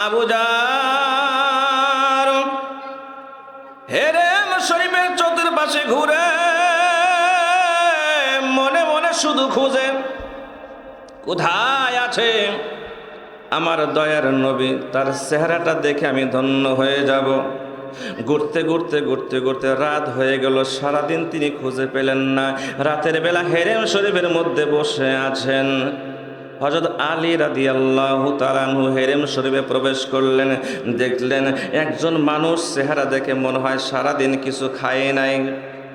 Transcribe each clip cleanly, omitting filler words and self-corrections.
Abu jar হেরেম শরীফের চতুর্পাশে ঘুরে মনে মনে শুধু খুঁজে কোথায় আছে আমার দয়ার নবী। তার চেহারাটা দেখে আমি ধন্য হয়ে যাব। ঘুরতে ঘুরতে ঘুরতে ঘুরতে রাত হয়ে গেল, সারাদিন তিনি খুঁজে পেলেন না। রাতের বেলা হেরেম শরীফের মধ্যে বসে আছেন। হযরত আলী রাদিয়াল্লাহু তাআলা আনহু হেরেম শরীফে প্রবেশ করলেন। দেখলেন একজন মানুষ, চেহারা দেখে মনে হয় সারাদিন কিছু খায় নাই,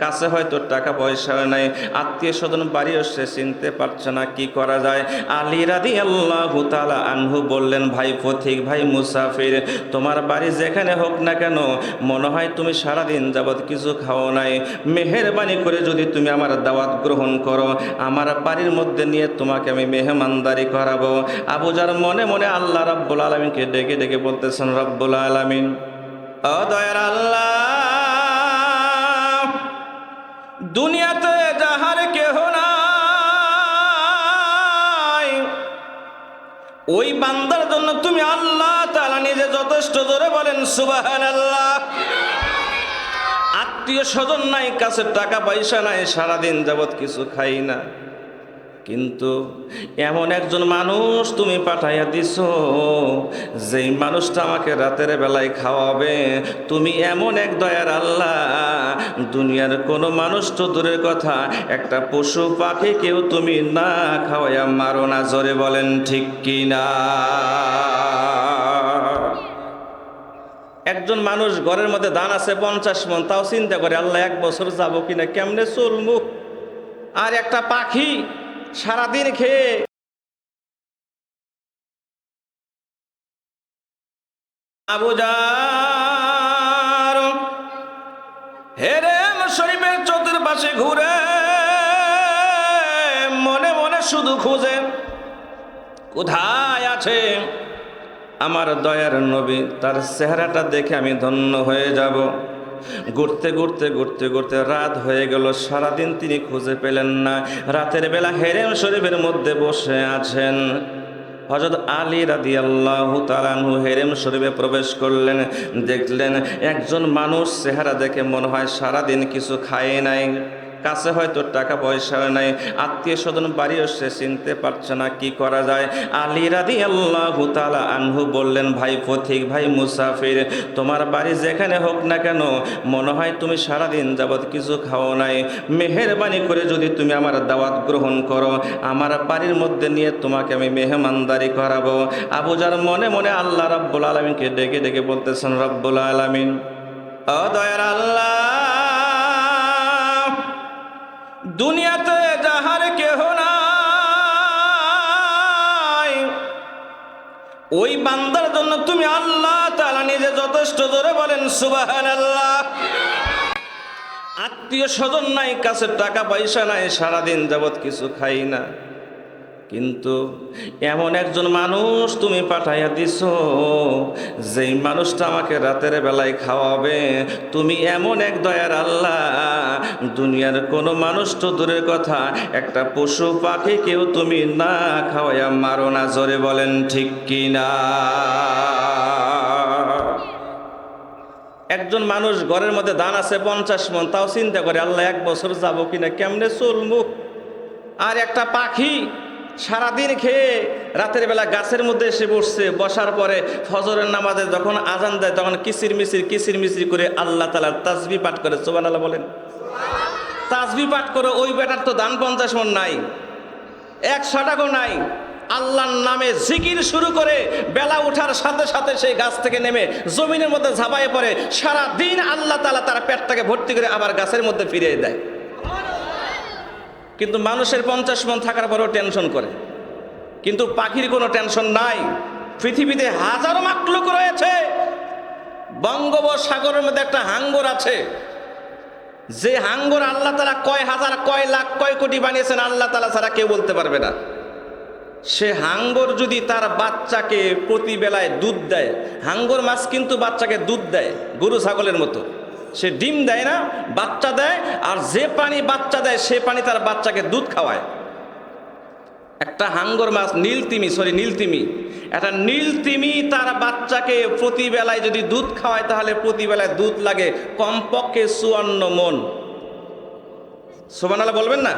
কাছে হয়তো টাকা পয়সা নাই, আত্মীয় স্বজন বাড়িও সে চিনতে পারছে না। কি করা যায়? আলী রাদিয়াল্লাহু তাআলা আনহু বললেন, ভাই পথিক, ভাই মুসাফির, তোমার বাড়ি যেখানে হোক না কেন, মনে হয় তুমি সারাদিন যাবৎ কিছু খাও নাই। মেহেরবানি করে যদি তুমি আমার দাওয়াত গ্রহণ করো, আমার বাড়ির মধ্যে নিয়ে তোমাকে আমি মেহমানদারি করাবো। আবু জার মনে মনে আল্লাহ রাব্বুল আলামিনকে ডেকে ডেকে বলতেছেন, রব্বুল আলামিন, ও দয়ার আল্লাহ, দুনিয়াতে যাহার কেহ নাই, ওই বান্দার জন্য তুমি আল্লাহ তাআলা নিজে যথেষ্ট। জোরে বলেন সুবহানাল্লাহ। আত্মীয় স্বজন নাই, কাছে টাকা পয়সা নাই, সারাদিন যাবৎ কিছু খাই না, কিন্তু এমন একজন মানুষ তুমি পাঠাইয়া দিছো, যেই মানুষটা আমাকে রাতের বেলায় খাওয়াবে। তুমি এমন এক দয়ার আল্লাহ, দুনিয়ার কোনো মানুষ তো দূরের কথা, একটা পশু পাখি কেউ তুমি না খাওয়াইয়া মারো না। জোরে বলেন ঠিক কিনা? একজন মানুষ ঘরের মধ্যে ধান আছে 50 মণ, তাও চিন্তা করে আল্লাহ এক বছর যাবো কিনা, কেমনে চলবো। আর একটা পাখি সারাদিন খেয়ে আবু জার হেরেম শরীফের চতুর্পাশে ঘুরে মনে মনে শুধু খুঁজে কোথায় আছে আমার দয়ার নবী। তার চেহারাটা দেখে আমি ধন্য হয়ে যাব। ঘুরতে ঘুরতে ঘুরতে ঘুরতে রাত হয়ে গেল, সারাদিন তিনি খুঁজে পেলেন না। রাতের বেলা হেরেম শরীফের মধ্যে বসে আছেন। হযরত আলী রাদিয়াল্লাহু তাআলা আনহু হেরেম শরীফে প্রবেশ করলেন। দেখলেন একজন মানুষ, চেহারা দেখে মনে হয় সারাদিন কিছু খায় নাই, কাছে হয়তো টাকা পয়সা নাই, আত্মীয় স্বজন বাড়িও সে চিনতে পারছে না। কি করা যায়? আলী রাদিয়াল্লাহু তাআলা আনহু বললেন, ভাই পথিক, ভাই মুসাফির, তোমার বাড়ি যেখানে হোক না কেন, মনে হয় তুমি সারাদিন যাবৎ কিছু খাও নাই। মেহেরবানি করে যদি তুমি আমার দাওয়াত গ্রহণ করো, আমার বাড়ির মধ্যে নিয়ে তোমাকে আমি মেহমানদারি করাবো। আবু জার মনে মনে আল্লাহ রাব্বুল আলামিনকে ডেকে ডেকে বলতেছেন, রব্বুল আলামিন, ও দয়ার আল্লাহ, দুনিয়াতে যাহার কেহ নাই, ওই বান্দার জন্য তুমি আল্লাহ তাআলা নিজে যথেষ্ট। জোরে বলেন সুবহানাল্লাহ। আত্মীয় স্বজন নাই, কাছে টাকা পয়সা নাই, সারাদিন যাবৎ কিছু খাই না, কিন্তু এমন একজন মানুষ তুমি পাঠাইয়া দিছো, যেই মানুষটা আমাকে রাতের বেলায় খাওয়াবে। তুমি এমন এক দয়ার আল্লাহ, দুনিয়ার কোনো মানুষ তো দূরের কথা, একটা পশু পাখি কেউ তুমি না খাওয়াইয়া মারো না। জোরে বলেন ঠিক কিনা? একজন মানুষ ঘরের মধ্যে ধান আছে 50 মণ, তাও চিন্তা করে আল্লাহ এক বছর যাবো কিনা, কেমনে চলবো। আর একটা পাখি সারাদিন খেয়ে রাতের বেলা গাছের মধ্যে এসে বসছে। বসার পরে ফজরের নামাজে যখন আজান দেয়, তখন কিচির মিচির করে আল্লাহ তাআলার তাসবিহ পাঠ করে। সুবহানাল্লাহ বলেন। তাসবিহ পাঠ করে। ওই বেটার তো দান 50 মণ নাই, 100 টাকাও নাই। আল্লাহর নামে জিকির শুরু করে বেলা ওঠার সাথে সাথে সেই গাছ থেকে নেমে জমিনের মধ্যে ঝাঁপায়ে পড়ে। সারা দিন আল্লাহ তাআলা তার পেটটাকে ভর্তি করে আবার গাছের মধ্যে ফিরিয়ে দেয়। কিন্তু মানুষের 50 মণ থাকার পরেও টেনশন করে, কিন্তু পাখির কোনো টেনশন নাই। পৃথিবীতে হাজারো মাখলুক রয়েছে। বঙ্গোপসাগরের মধ্যে একটা হাঙ্গর আছে, যে হাঙ্গর আল্লাহ তাআলা কয় হাজার, কয় লাখ, কয় কোটি বানিয়েছেন, আল্লাহ তাআলা ছাড়া কেউ বলতে পারবে না। সে হাঙ্গর যদি তার বাচ্চাকে প্রতি বেলায় দুধ দেয়, হাঙ্গর মাছ কিন্তু বাচ্চাকে দুধ দেয় গরু ছাগলের মতো। সে ডিম দেয় না, বাচ্চা দেয়, আর যে পানি বাচ্চা দেয় সে পানি তার বাচ্চাকে দুধ খাওয়ায়। একটা হাঙ্গর মাছ, নীলতিমি, একটা নীলতিমি তার বাচ্চাকে প্রতিবেলায় যদি দুধ খাওয়ায় তাহলে প্রতিবেলায় দুধ লাগে কমপক্ষে 54 মণ। সুবহানাল্লাহ বলবেন না?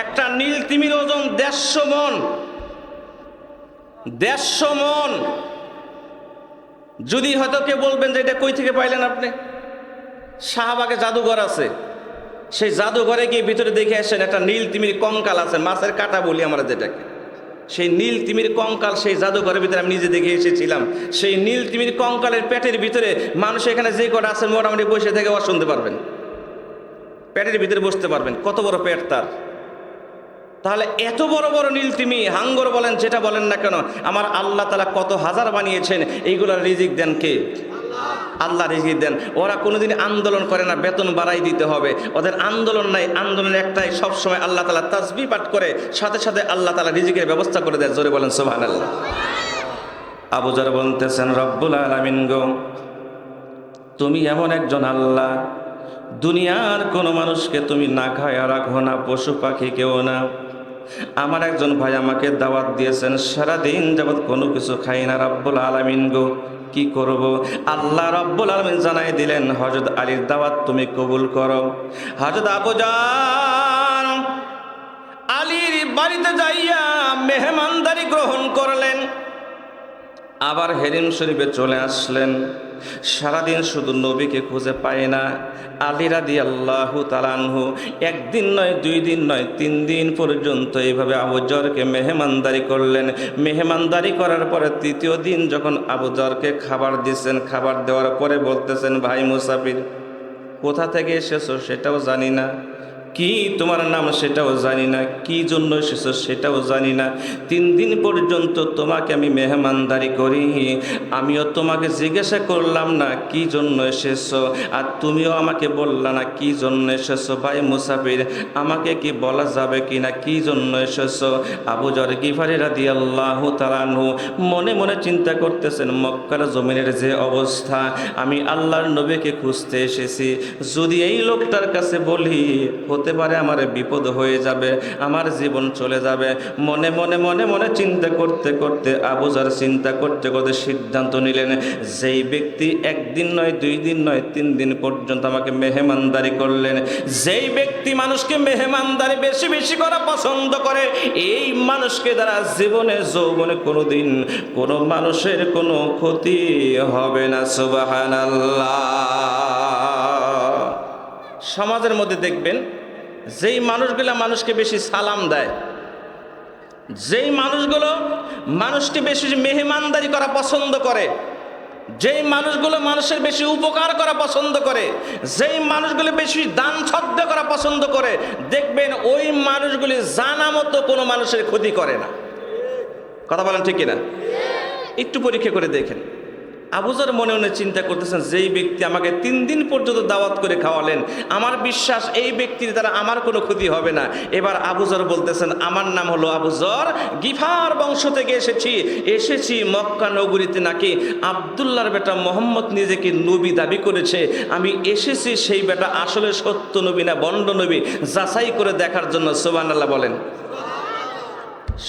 একটা নীলতিমির ওজন 150 মণ। 150 মণ। যদি হয়তো কে বলবেন যে এটা কই থেকে পাইলেন আপনি? শাহবাগে জাদুঘর আছে, সেই জাদুঘরে গিয়ে ভিতরে দেখে আসেন একটা নীলতিমির কঙ্কাল আছে, মাছের কাটা বলি আমরা যেটাকে। সেই নীলতিমির কঙ্কাল সেই জাদুঘরের ভিতরে আমি নিজে দেখে এসেছিলাম। সেই নীলতিমির কঙ্কালের পেটের ভিতরে মানুষ এখানে যে কটা আছে মোটামুটি বসে থেকে আওয়াজ শুনতে পারবেন, পেটের ভিতরে বসতে পারবেন, কত বড় পেট তার। তাহলে এত বড় বড় নীলতিমি, হাঙ্গর বলেন যেটা বলেন না কেন, আমার আল্লাহ তাআলা কত হাজার বানিয়েছেন, এইগুলোর রিজিক দেন কে? আল্লাহ রিজিক দেন। ওরা কোনোদিন আন্দোলন করে না বেতন বাড়াই দিতে হবে, ওদের আন্দোলন নাই। আন্দোলন একটাই, সবসময় আল্লাহ তাআলা তাসবিহ পাঠ করে সাথে সাথে আল্লাহ তাআলা রিজিকের ব্যবস্থা করে দেয়। জোরে বলেন সুবহানাল্লাহ। আবু যর বলতেছেন, রব্বুল আলামিন গো, তুমি এমন একজন আল্লাহ, দুনিয়ার কোনো মানুষকে তুমি না খায়া রাখো না, পশু পাখি কেউ না। আমার একজন ভাই আমাকে দাওয়াত দিয়েছেন, সারাদিন যাবৎ কোনো কিছু খাই না। রব্বুল আলামিন গো, কি করব? আল্লাহ রব্বুল আলামিন জানাই দিলেন, হযরত আলীর দাওয়াত তুমি কবুল করো। হযরত আবু জান আলীর বাড়িতে যাইয়া মেহমানদারি গ্রহণ করলেন, আবার হেরিম শরীফে চলে আসলেন। সারাদিন শুধু নবীকে খুঁজে পায় না। আলী রাদিয়াল্লাহু তাআলা আনহু একদিন নয়, 2 দিন নয়, 3 দিন পর্যন্ত এইভাবে আবু যরকে মেহমানদারি করলেন। মেহমানদারি করার পরে 3য় দিন যখন আবু যরকে খাবার দিয়েছেন, খাবার দেওয়ার পরে বলতেছেন, ভাই মুসাফির, কোথা থেকে এসেছো সেটাও জানি না, কি তোমার নাম সেটাও জানি না, কি জন্য এসেছো সেটাও জানি না। 3 দিন পর্যন্ত তোমাকে আমি মেহমানদারি করি, আমিও তোমাকে জিজ্ঞাসা করলাম না কি জন্য এসেছো, আর তুমিও আমাকে বললা না কি জন্য এসেছো। ভাই মুসাফির, আমাকে কি বলা যাবে কি না কি জন্য এসেছো? আবু যর গিফারি রাদিয়াল্লাহু তাআলা আনহু মনে মনে চিন্তা করতেছেন, মক্কার জমিনের যে অবস্থা, আমি আল্লাহর নবীকে খুঁজতে এসেছি, যদি এই লোকটার কাছে বলি হতে পারে আমার বিপদ হয়ে যাবে, আমার জীবন চলে যাবে। মনে মনে মনে মনে চিন্তা করতে করতে আবু যর চিন্তা করতে করতে সিদ্ধান্ত নিলেন, যেই ব্যক্তি 1 দিন নয়, 2 দিন নয়, 3 দিন পর্যন্ত আমাকে মেহমানদারি করলেন, যেই ব্যক্তি মানুষকে মেহমানদারি বেশি বেশি করা পছন্দ করে, এই মানুষকে দ্বারা জীবনে যৌবনে কোনোদিন কোনো মানুষের কোনো ক্ষতি হবে না। সুবহানাল্লাহ। সমাজের মধ্যে দেখবেন যেই মানুষগুলো মানুষকে বেশি সালাম দেয়, যেই মানুষগুলো মানুষকে বেশি মেহমানদারি করা পছন্দ করে, যেই মানুষগুলো মানুষের বেশি উপকার করা পছন্দ করে, যেই মানুষগুলো বেশি দান ছদ্ম করা পছন্দ করে, দেখবেন ওই মানুষগুলি জানা মতো কোনো মানুষের ক্ষতি করে না। কথা বলেন ঠিক কিনা? একটু পরীক্ষা করে দেখেন। আবু যর মনে মনে চিন্তা করতেছেন, যেই ব্যক্তি আমাকে 3 দিন পর্যন্ত দাওয়াত করে খাওয়ালেন, আমার বিশ্বাস এই ব্যক্তির দ্বারা আমার কোনো ক্ষতি হবে না। এবার আবু যর বলতেছেন, আমার নাম হলো আবু যর, গিফার বংশ থেকে এসেছি মক্কা নগরীতে নাকি আব্দুল্লাহর বেটা মোহাম্মদ নিজেকে নবী দাবি করেছে, আমি এসেছি সেই বেটা আসলে সত্য নবী না বন্ড নবী যাচাই করে দেখার জন্য। সুবহানাল্লাহ বলেন।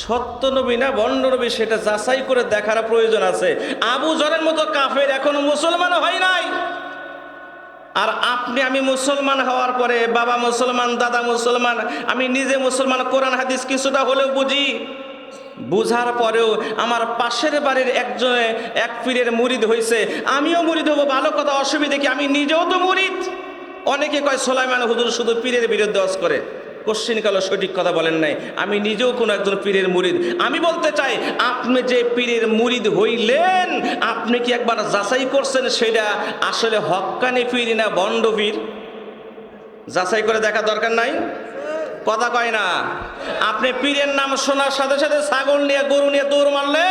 সত্য নবী না বন্ড নবী সেটা যাচাই করে দেখার প্রয়োজন আছে। আবু যরের মতো কাফের এখনো মুসলমান হয় নাই। আর আপনি আমি মুসলমান হওয়ার পরে, বাবা মুসলমান, দাদা মুসলমান, আমি নিজে মুসলমান, কোরআন হাদিস কিছুটা হলেও বুঝি, বুঝার পরেও আমার পাশের বাড়ির এক পীরের মুরিদ হয়েছে, আমিও মুরিদ হবো, ভালো কথা, অসুবিধা কি? আমি নিজেও তো মুরিদ। অনেকে কয় সোলাইমান হুজুর শুধু পীরের বিরুদ্ধে ওয়াজ করে, কোশ্চিনকালে সঠিক কথা বলেন নাই। আমি নিজেও কোনো একজন পীরের মুরিদ। আমি বলতে চাই, আপনি যে পীরের মুরিদ হইলেন, আপনি কি একবার যাচাই করছেন সেটা আসলে হক্কানি পীর না বন্ড পীর? যাচাই করে দেখা দরকার নাই? কথা কয় না। আপনি পীরের নাম শোনার সাথে সাথে ছাগল নিয়ে গরু নিয়ে দৌড় মারলে,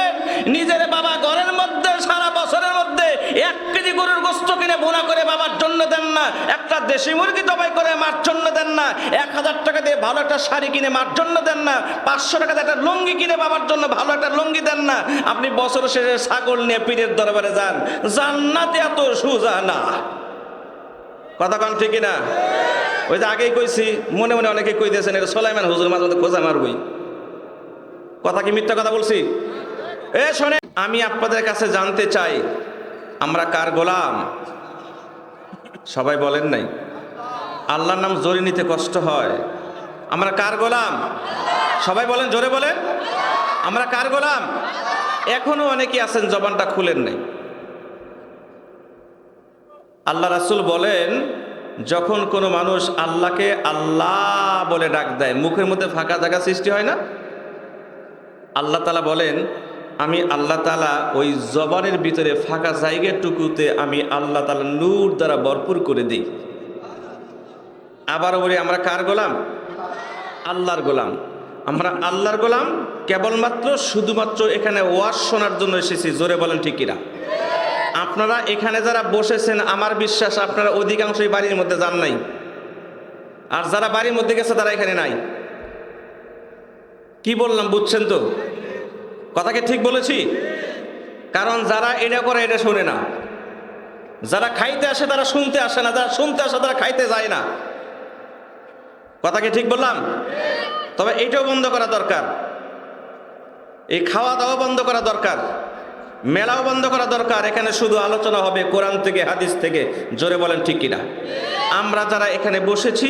নিজের বাবা ঘরের মধ্যে সারা বছরের মধ্যে 1 কেজি গরুর গোস্ত কিনে বোনা করে বাবার জন্য দেন না, একটা দেশি মুরগি জবাই করে মার জন্য দেন না, 1000 টাকা দিয়ে ভালো একটা শাড়ি কিনে মার জন্য দেন না, 500 টাকা দিয়ে একটা লুঙ্গি কিনে বাবার জন্য ভালো একটা লুঙ্গি দেন না, আপনি বছর শেষে ছাগল নিয়ে পীরের দরবারে যান। জান্নাতে এত সোজা না। কথা কন ঠিক না? ওই যে আগেই কইছি, মনে মনে অনেকে কই দিয়েছেন এটা সোলাইমান হুজুর মাঝে মধ্যে খোঁজা মারবই। কথা কি মিথ্যা কথা বলছি? শোনে, আমি আপনাদের কাছে জানতে চাই, আমরা কার গোলাম? সবাই বলেন নাই। আল্লাহর নাম জোরে নিতে কষ্ট হয়। আমরা কার গোলাম? সবাই বলেন, জোরে বলেন, আমরা কার গোলাম? এখনো অনেকে আছেন জবানটা খুলেন নাই। আল্লাহ রাসূল বলেন, যখন কোনো মানুষ আল্লাহকে আল্লাহ বলে ডাক দেয়, মুখের মধ্যে ফাঁকা জায়গা সৃষ্টি হয় না? আল্লাহ তাআলা বলেন, আমি আল্লাহ তাআলা ওই জবানের ভিতরে ফাঁকা জায়গাটুকুতে আমি আল্লাহ তাআলা নূর দ্বারা ভরপুর করে দিই। আবারও বলি, আমরা কার গোলাম? আল্লাহর গোলাম। আমরা আল্লাহর গোলাম, কেবলমাত্র শুধুমাত্র এখানে ওয়াজ শোনার জন্য এসেছি। জোরে বলেন ঠিক কিনা? আপনারা এখানে যারা বসেছেন, আমার বিশ্বাস আপনারা অধিকাংশই বাড়ির মধ্যে যান নাই, আর যারা বাড়ির মধ্যে গেছে তারা এখানে নাই। কি বললাম বুঝছেন তো? কথাকে ঠিক বলেছি? কারণ যারা এটা করে এটা শোনে না, যারা খাইতে আসে তারা শুনতে আসে না, যারা শুনতে আসে তারা খাইতে যায় না। কথাকে ঠিক বললাম? তবে এইটাও বন্ধ করা দরকার, এই খাওয়া দাওয়া বন্ধ করা দরকার, মেলাও বন্ধ করা দরকার। এখানে শুধু আলোচনা হবে কোরআন থেকে, হাদিস থেকে। জোরে বলেন ঠিক কিনা? আমরা যারা এখানে বসেছি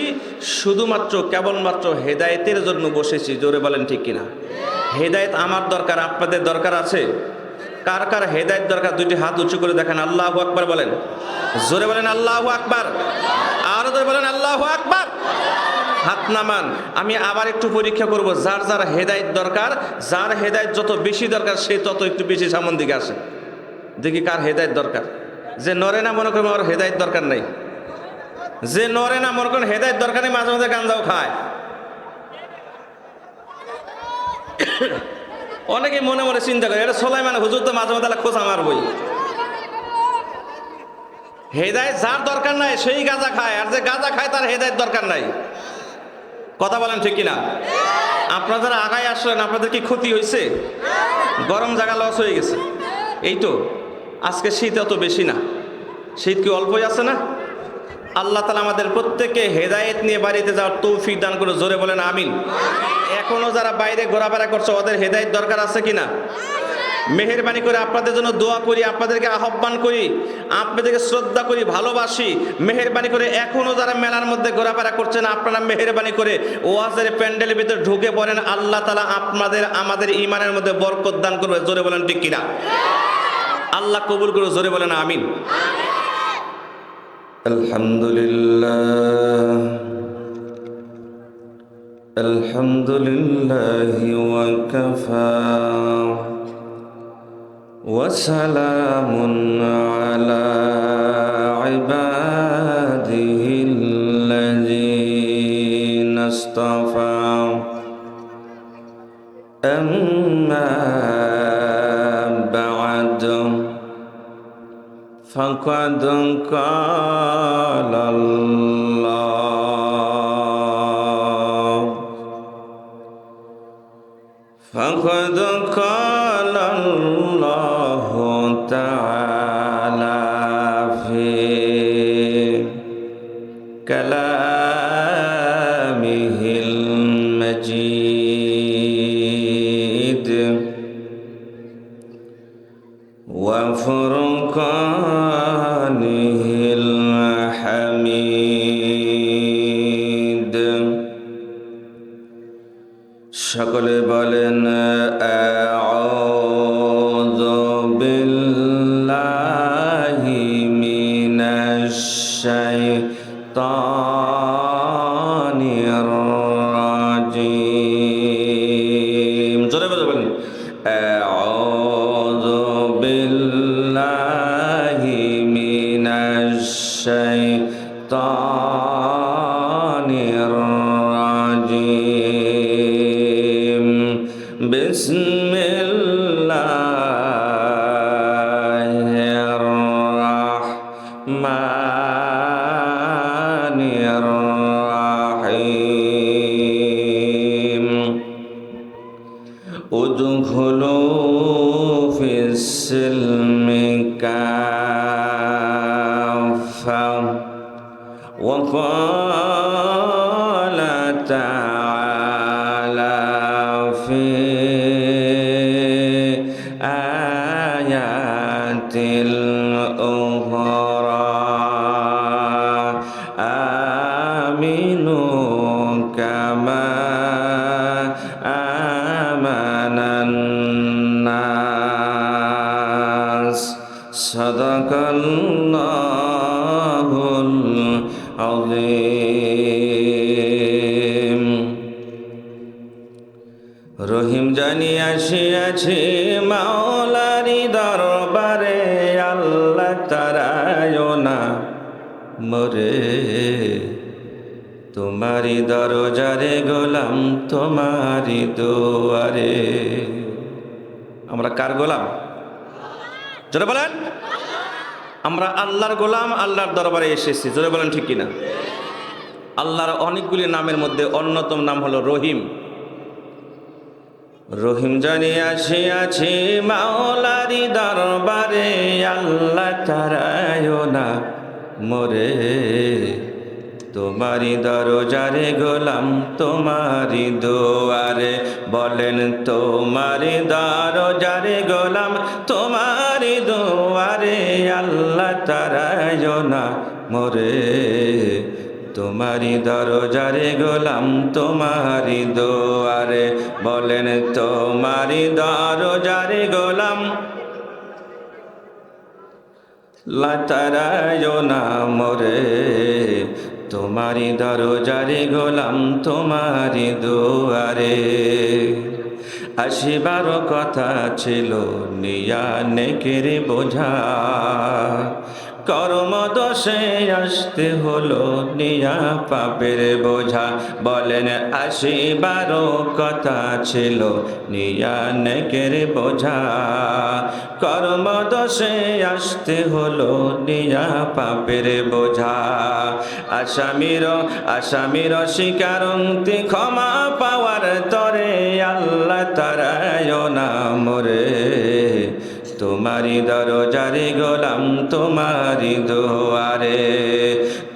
শুধুমাত্র কেবলমাত্র হেদায়েতের জন্য বসেছি। জোরে বলেন ঠিক কিনা? হেদায়েত আমার দরকার, আপনাদের দরকার আছে? কার কার হেদায়েত দরকার? দুইটি হাত উঁচু করে দেখেন, আল্লাহু আকবার বলেন। জোরে বলেন আল্লাহু আকবার। আরো জোরে বলেন আল্লাহু আকবার। হাত নামান। আমি আবার একটু পরীক্ষা করব, যার যার হেদায়েত দরকার, যার হেদায়েত যত বেশি দরকার সে তত একটু বেশি সামন দিকে আসে। দেখি কার হেদায়েত দরকার। যে নরে না মনে করেন ওর হেদায়েত দরকার নেই, যে নরে না মনে করেন হেদায়েত দরকার নেই, মাঝে মাঝে গাঞ্জাও খায়। অনেকে মনে মনে চিন্তা করে, এটা সোলাইমান হুজুর তো মাঝে মাঝে খোঁচা মারবই। হেদায়েত যার দরকার নাই সেই গাঁজা খায়, আর যে গাঁজা খায় তার হেদায়েত দরকার নাই। কথা বলেন ঠিক কিনা? আপনারা যারা আগায় আসলেন, আপনাদের কি ক্ষতি হয়েছে? গরম জায়গা লস হয়ে গেছে। এই তো আজকে শীত অত বেশি না, শীত কি অল্পই আছে না? আল্লাহ তাআলা আমাদের প্রত্যেককে হেদায়েত নিয়ে বাড়িতে যাওয়ার তৌফিক দান করে। জোরে বলেন আমিন। এখনো যারা বাইরে ঘোরাফেরা করছে ওদের হেদায়েত দরকার আছে কিনা? মেহেরবানি করে আপনাদের জন্য দোয়া করি, আপনাদেরকে আহ্বান করি, আপনাদেরকে শ্রদ্ধা করি, ভালোবাসি। মেহেরবানি করে এখনো যারা মেলার মধ্যে ঘোরাফেরা করছেন, আপনারা মেহেরবানি করে ওয়াজের প্যান্ডেলের ভিতরে ঢুকে পড়েন। আল্লাহ তাআলা আপনাদের আমাদের ঈমানের মধ্যে বরকত দান করবে। জোরে বলেন ঠিক কিনা? আল্লাহ কবুল করে। জোরে বলেন আমিন। আলহামদুলিল্লাহ, আলহামদুলিল্লাহি ওয়া কাফা وسلام على عباده الذين اصطفى أما بعد فقد قال الله فقد قال الله تعالى في كلامه المجيد وفرقانه الحميد। সকলে বলেন আউযু বিল্লাহি মিনাশ শাইতানির রাজিম। জোরে বলেন আউযু বিল্লাহি মিনাশ শাইতানির রাজিম। বিসমিল্লাহির রাহমানির রাহিম। উদখুলু ফিস সিলমি কাফা ওয়া ক্বালা তাআলা ফি الأخرى آمنوا كما آمن الناس صدق الله العظيم রহিম জানি আসিয়াছি মাওলারি দরবারে আল্লাহ তারায় না মরে তোমারি দরজারে গোলাম তোমারি দুয়ারে। আমরা কার গোলাম? জোরে বলেন। আমরা আল্লাহর গোলাম, আল্লাহর দরবারে এসেছি। জোরে বলেন ঠিক কিনা? আল্লাহর অনেকগুলি নামের মধ্যে অন্যতম নাম হলো রহিম। রহিম জানি আসিয়াছি মাওলারি দরবারে আল্লাহ তারায় না মরে তোমারি দরজারে গোলাম তোমারি দুয়ারে। বলেন তোমারি দরজারে গোলাম তোমারি দুয়ারে আল্লাহ তারায় না মরে তোমারি দরজারে গোলাম তোমারি দুয়ারে। বলেন তোমারি দরজারে গোলাম লাতারায় না মরে তোমারি দরজারে গোলাম তোমারি দুয়ারে। আসিবার কথা ছিল নিয়া নেকের বোঝা কর্ম দোষে আসতে হলো নিয়া পাপের বোঝা। বলেন আসিবার কথা ছিল নিয়া নেকের বোঝা কর্ম দোষে আসতে হলো নিয়া পাপের বোঝা। আসামির স্বীকারন্তি ক্ষমা পাওয়ার তরে আল্লাহ তারায় না মরে তোমারি দরজারে গোলাম তোমারি দুয়ারে।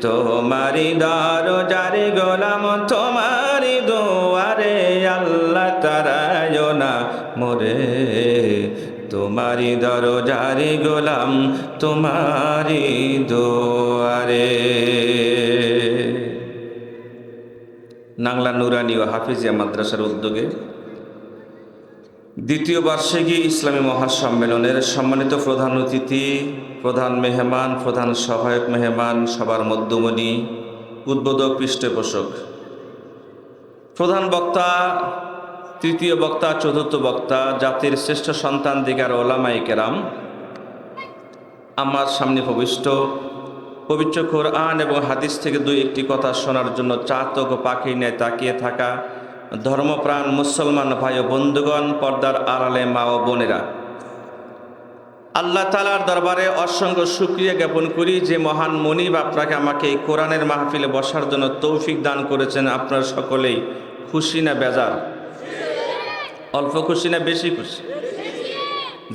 তোমারি দরজারে গোলাম তোমারি দুয়ারে আল্লাহ তারায় না মরে তোমারি দরজারে গোলাম তোমারি দুয়ারে। নাংলা নুরানি ও হাফিজিয়া মাদ্রাসার উদ্যোগে দ্বিতীয় বার্ষিকী ইসলামী মহাসম্মেলনের সম্মানিত প্রধান অতিথি, প্রধান মেহমান, প্রধান সহায়ক মেহমান, সবার মধ্যমণি, উদ্বোধক, পৃষ্ঠপোষক, প্রধান বক্তা, তৃতীয় বক্তা, চতুর্থ বক্তা, জাতির শ্রেষ্ঠ সন্তান দিগার ওলামায়ে কেরাম, আমার সামনে প্রবিষ্ট পবিত্র কোরআন এবং হাদিস থেকে দুই একটি কথা শোনার জন্য চাতক ও পাখি ন্যায় তাকিয়ে থাকা ধর্মপ্রাণ মুসলমান ভাই ও বন্ধুগণ, পর্দার আড়ালে মা ও বোনেরা, আল্লাহ তাআলার দরবারে অসংখ্য শুকরিয়া জ্ঞাপন করি যে মহান মনিব আপনাকে আমাকে এই কোরআনের মাহফিলে বসার জন্য তৌফিক দান করেছেন। আপনারা সকলেই খুশি না বেজার? অল্প খুশি না বেশি খুশি?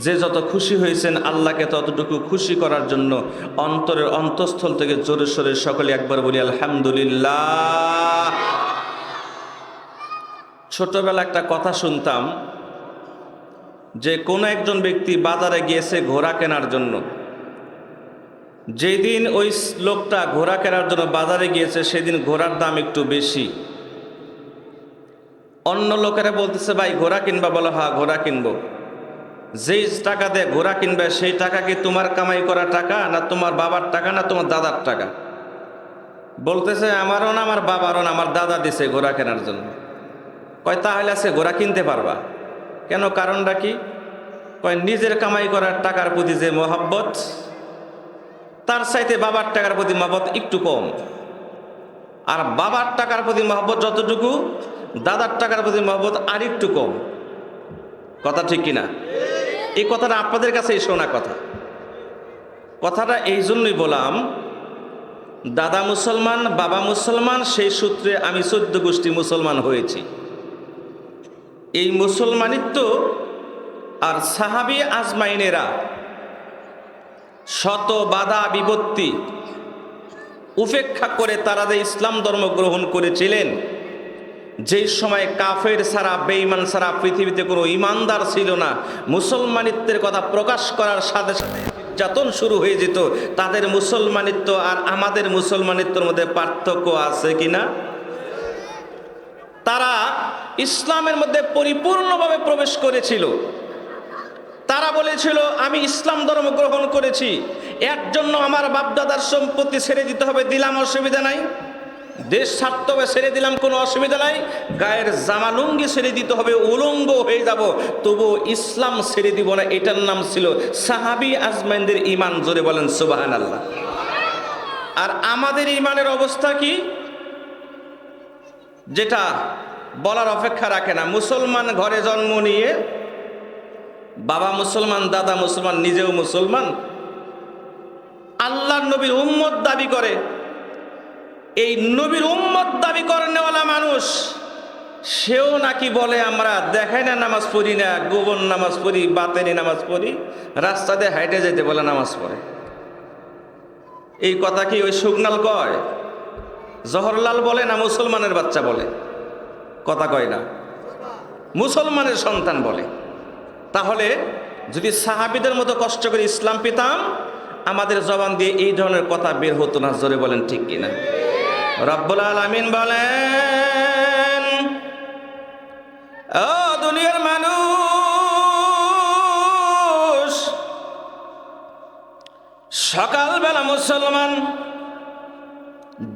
যে যত খুশি হয়েছেন আল্লাহকে ততটুকু খুশি করার জন্য অন্তরের অন্তঃস্থল থেকে জোরে সোরে সকলে একবার বলি আলহামদুলিল্লাহ। ছোটবেলা একটা কথা শুনতাম যে কোনো একজন ব্যক্তি বাজারে গিয়েছে ঘোড়া কেনার জন্য। যেদিন ওই লোকটা ঘোড়া কেনার জন্য বাজারে গিয়েছে সেদিন ঘোড়ার দাম একটু বেশি। অন্য লোকেরা বলতেছে ভাই ঘোড়া কিনবা? বলো হ্যাঁ ঘোড়া কিনবো। যেই টাকা দিয়ে ঘোড়া কিনবে সেই টাকা কি তোমার কামাই করা টাকা, না তোমার বাবার টাকা, না তোমার দাদার টাকা? বলতেছে আমারও না, আমার বাবারও না, আমার দাদা দিছে ঘোড়া কেনার জন্য। কয় তাহলে আছে ঘোড়া কিনতে পারবা কেন? কারণটা কি? কয় নিজের কামাই করার টাকার প্রতি যে মহব্বত, তার চাইতে বাবার টাকার প্রতি মহব্বত একটু কম। আর বাবার টাকার প্রতি মহব্বত যতটুকু, দাদার টাকার প্রতি মহব্বত আর একটু কম। কথা ঠিক কিনা? এই কথাটা আপনাদের কাছেই শোনা কথা। কথাটা এই জন্যই বললাম, দাদা মুসলমান, বাবা মুসলমান, সেই সূত্রে আমি 14 গোষ্ঠী মুসলমান হয়েছি। এই মুসলমানিত্ব আর সাহাবী আজমাইনেরা শত বাধা বিপত্তি উপেক্ষা করে তারা যে ইসলাম ধর্ম গ্রহণ করেছিলেন, যেই সময় কাফের ছাড়া, বেঈমান ছাড়া পৃথিবীতে কোনো ইমানদার ছিল না, মুসলমানিত্বের কথা প্রকাশ করার সাথে সাথে নির্যাতন শুরু হয়ে যেত। তাদের মুসলমানিত্ব আর আমাদের মুসলমানিত্বর মধ্যে পার্থক্য আছে কিনা? তারা ইসলামের মধ্যে পরিপূর্ণভাবে প্রবেশ করেছিল। তারা বলেছিল আমি ইসলাম ধর্ম গ্রহণ করেছি, এর জন্য আমার বাপদাদার সম্পত্তি ছেড়ে দিতে হবে, দিলাম, অসুবিধা নাই। দেশ ছাড়তে হবে, ছেড়ে দিলাম, কোনো অসুবিধা নাই। গায়ের জামালুঙ্গি ছেড়ে দিতে হবে, উলঙ্গ হয়ে যাব, তবু ইসলাম ছেড়ে দিব না। এটার নাম ছিল সাহাবী আজমাইনদের ঈমান। জোরে বলেন সুবহানাল্লাহ। আর আমাদের ঈমানের অবস্থা কি, যেটা বলার অপেক্ষা রাখে না। মুসলমান ঘরে জন্ম নিয়ে, বাবা মুসলমান, দাদা মুসলমান, নিজেও মুসলমান, আল্লাহর নবীর উম্মত দাবি করে। এই নবীর উম্মত দাবি করেনওয়ালা মানুষ, সেও নাকি বলে আমরা দেখাই না নামাজ পড়ি না, গোপন নামাজ পড়ি, বাতেনি নামাজ পড়ি, রাস্তাতে হাইটে যেতে বলে নামাজ পড়ে। এই কথা কি ওই সুগনাল কয়? জহরলাল বলে না মুসলমানের বাচ্চা বলে? কথা কয় না, মুসলমানের সন্তান বলে। তাহলে যদি সাহাবীদের মতো কষ্ট করে ইসলাম পেতাম, আমাদের জবান দিয়ে এই ধরনের কথা বের হতো না। জোরে বলেন ঠিক কিনা? রব্বুল আলামিন বলেন, ও দুনিয়ার মানুষ, সকালবেলা মুসলমান,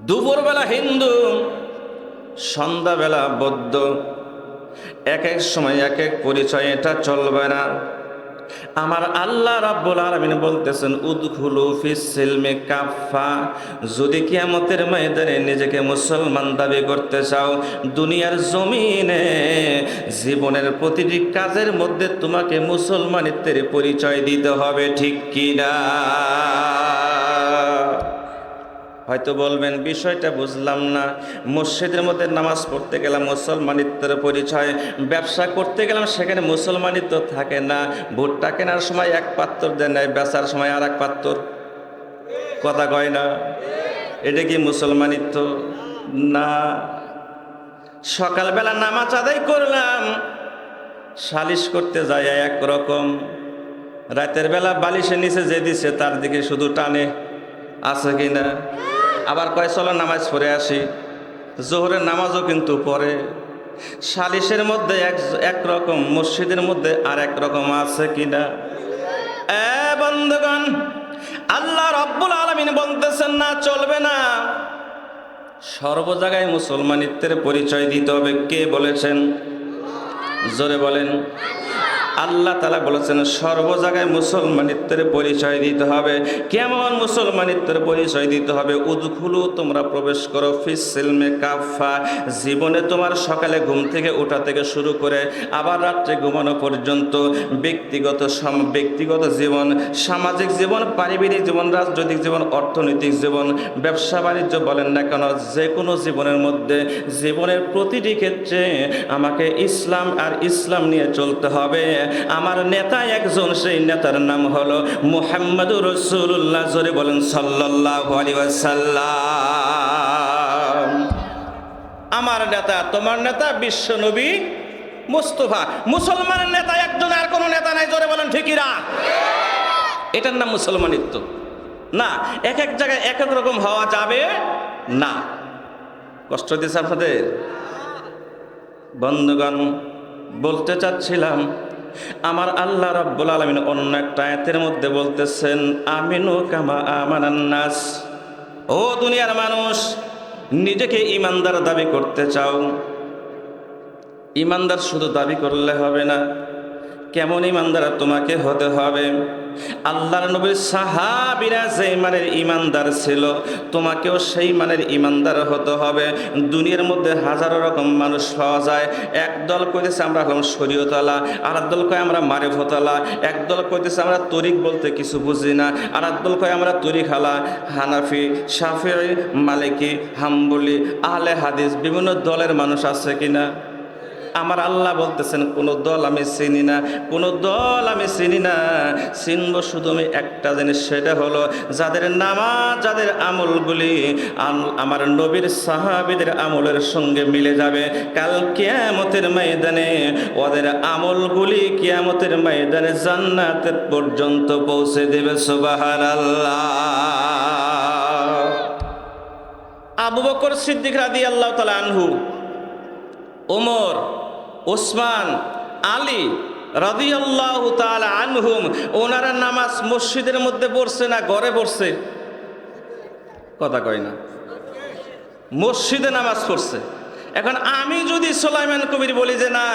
দুপুরবেলা হিন্দু, সন্ধ্যাবেলা বৌদ্ধ, এক এক সময় এক এক পরিচয়, এটা চলবে না। আমার আল্লাহ রাব্বুল আলামিন বলতেছেন উদখুলু ফিস সিলমি কাফা। যদি কিয়ামতের ময়দানে নিজেকে মুসলমান দাবি করতে চাও, দুনিয়ার জমিনে জীবনের প্রতিটি কাজের মধ্যে তোমাকে মুসলমানিত্বের পরিচয় দিতে হবে, ঠিক কিনা? হয়তো বলবেন বিষয়টা বুঝলাম না। মসজিদের মধ্যে নামাজ পড়তে গেলাম মুসলমানিত্বের পরিচয়, ব্যবসা করতে গেলাম সেখানে মুসলমানিত্ব থাকে না। ভুট্টা কেনার সময় এক পাত্র দেন, বেচার সময় আর এক পাত্র। কথা কয় না? এটা কি মুসলমানিত্ব? না। সকালবেলা নামাজ আদায় করলাম, সালিশ করতে যায় একরকম, রাতের বেলা বালিশের নিচে যে দিছে তার দিকে শুধু টানে, আছে কিনা? আবার কয় চলো নামাজ পড়ে আসি, জোহরের নামাজও কিন্তু পড়ে। সালিশের মধ্যে একরকম, মসজিদের মধ্যে আর এক রকম, আছে কিনা? বন্ধুগণ, আল্লাহ রাব্বুল আলামিন বলতেছেন না, চলবে না। সর্ব জায়গায় মুসলমানিত্বের পরিচয় দিতে হবে। কে বলেছেন? জোরে বলেন। আল্লাহ তাআলা বলেছেন সর্ব জায়গায় মুসলমানিত্বের পরিচয় দিতে হবে। কেমন মুসলমানিত্বের পরিচয় দিতে হবে? উদখুলু, তোমরা প্রবেশ করো, ফিস সিলমে কাফা। জীবনে তোমার সকালে ঘুম থেকে ওঠা থেকে শুরু করে আবার রাত্রে ঘুমানো পর্যন্ত ব্যক্তিগত জীবন, সামাজিক জীবন, পারিবারিক জীবন, রাজনৈতিক জীবন, অর্থনৈতিক জীবন, ব্যবসা বাণিজ্য বলেন না কেন, যে কোনো জীবনের মধ্যে, জীবনের প্রতিটি ক্ষেত্রে আমাকে ইসলাম আর ইসলাম নিয়ে চলতে হবে। আমার নেতা একজন, সেই নেতার নাম হলো মুহাম্মাদুর রাসূলুল্লাহ। জোরে বলেন সাল্লাল্লাহু আলাইহি ওয়াসাল্লাম। আমার নেতা, তোমার নেতা বিশ্ব নবী মুস্তাফা। মুসলমানের নেতা একজন, আর কোনো নেতা নাই। জোরে বলেন ঠিক কিনা? এটার নাম মুসলমানিত্ব না। এক এক জায়গায় এক এক রকম হওয়া যাবে না। কষ্ট দিয়েছে আপনাদের? বন্ধুগণ, বলতে চাচ্ছিলাম, আমার আল্লাহ রাব্বুল আলামিন অন্য একটা আয়াতের মধ্যে বলতেছেন আমিনু কামা আমানান নাস। ও দুনিয়ার মানুষ, নিজেকে ঈমানদার দাবি করতে চাও? ঈমানদার শুধু দাবি করলে হবে না। কেমন ঈমানদার তোমাকে হতে হবে? আল্লাহর নবীর সাহাবীরা যে মানের ঈমানদার ছিল, তোমাকেও সেই মানের ঈমানদার হতে হবে। দুনিয়ার মধ্যে হাজারো রকম মানুষ পাওয়া যায়। একদল কইতেছে আমরা হলাম শরীয়তওয়ালা, আর একদল কয় আমরা মারিফতওয়ালা, একদল কইতেছে আমরা তরিক বলতে কিছু বুঝি না, আর একদল কয় আমরা তরিকওয়ালা, হানাফি, শাফিঈ, মালিকি, হাম্বলি, আহলে হাদিস। বিভিন্ন দলের মানুষ আছে কিনা? আমার আল্লাহ বলতেছেন কোনো দল আমি চিনি না, কোনো দল আমি চিনি না, চিনব শুধু আমি একটা জিনিস, সেটা হলো যাদের নামাজ, যাদের আমলগুলি আমার নবীর সাহাবীদের আমলের সঙ্গে মিলে যাবে কাল কিয়ামতের ময়দানে, ওদের আমলগুলি কিয়ামতের ময়দানে জান্নাতের পর্যন্ত পৌঁছে দেবে। সুবহানাল্লাহ। আবু বকর সিদ্দিক রাদিয়াল্লাহু তাআলা আনহু, ওমর, ওসমান, আলী রাদিয়াল্লাহু তাআলা আনহুম, ওনারা নামাজ মসজিদের মধ্যে পড়ছে না ঘরে পড়ছে? কথা কয় না, মসজিদে নামাজ পড়ছে। এখন আমি যদি সুলাইমান কবির বলি যে না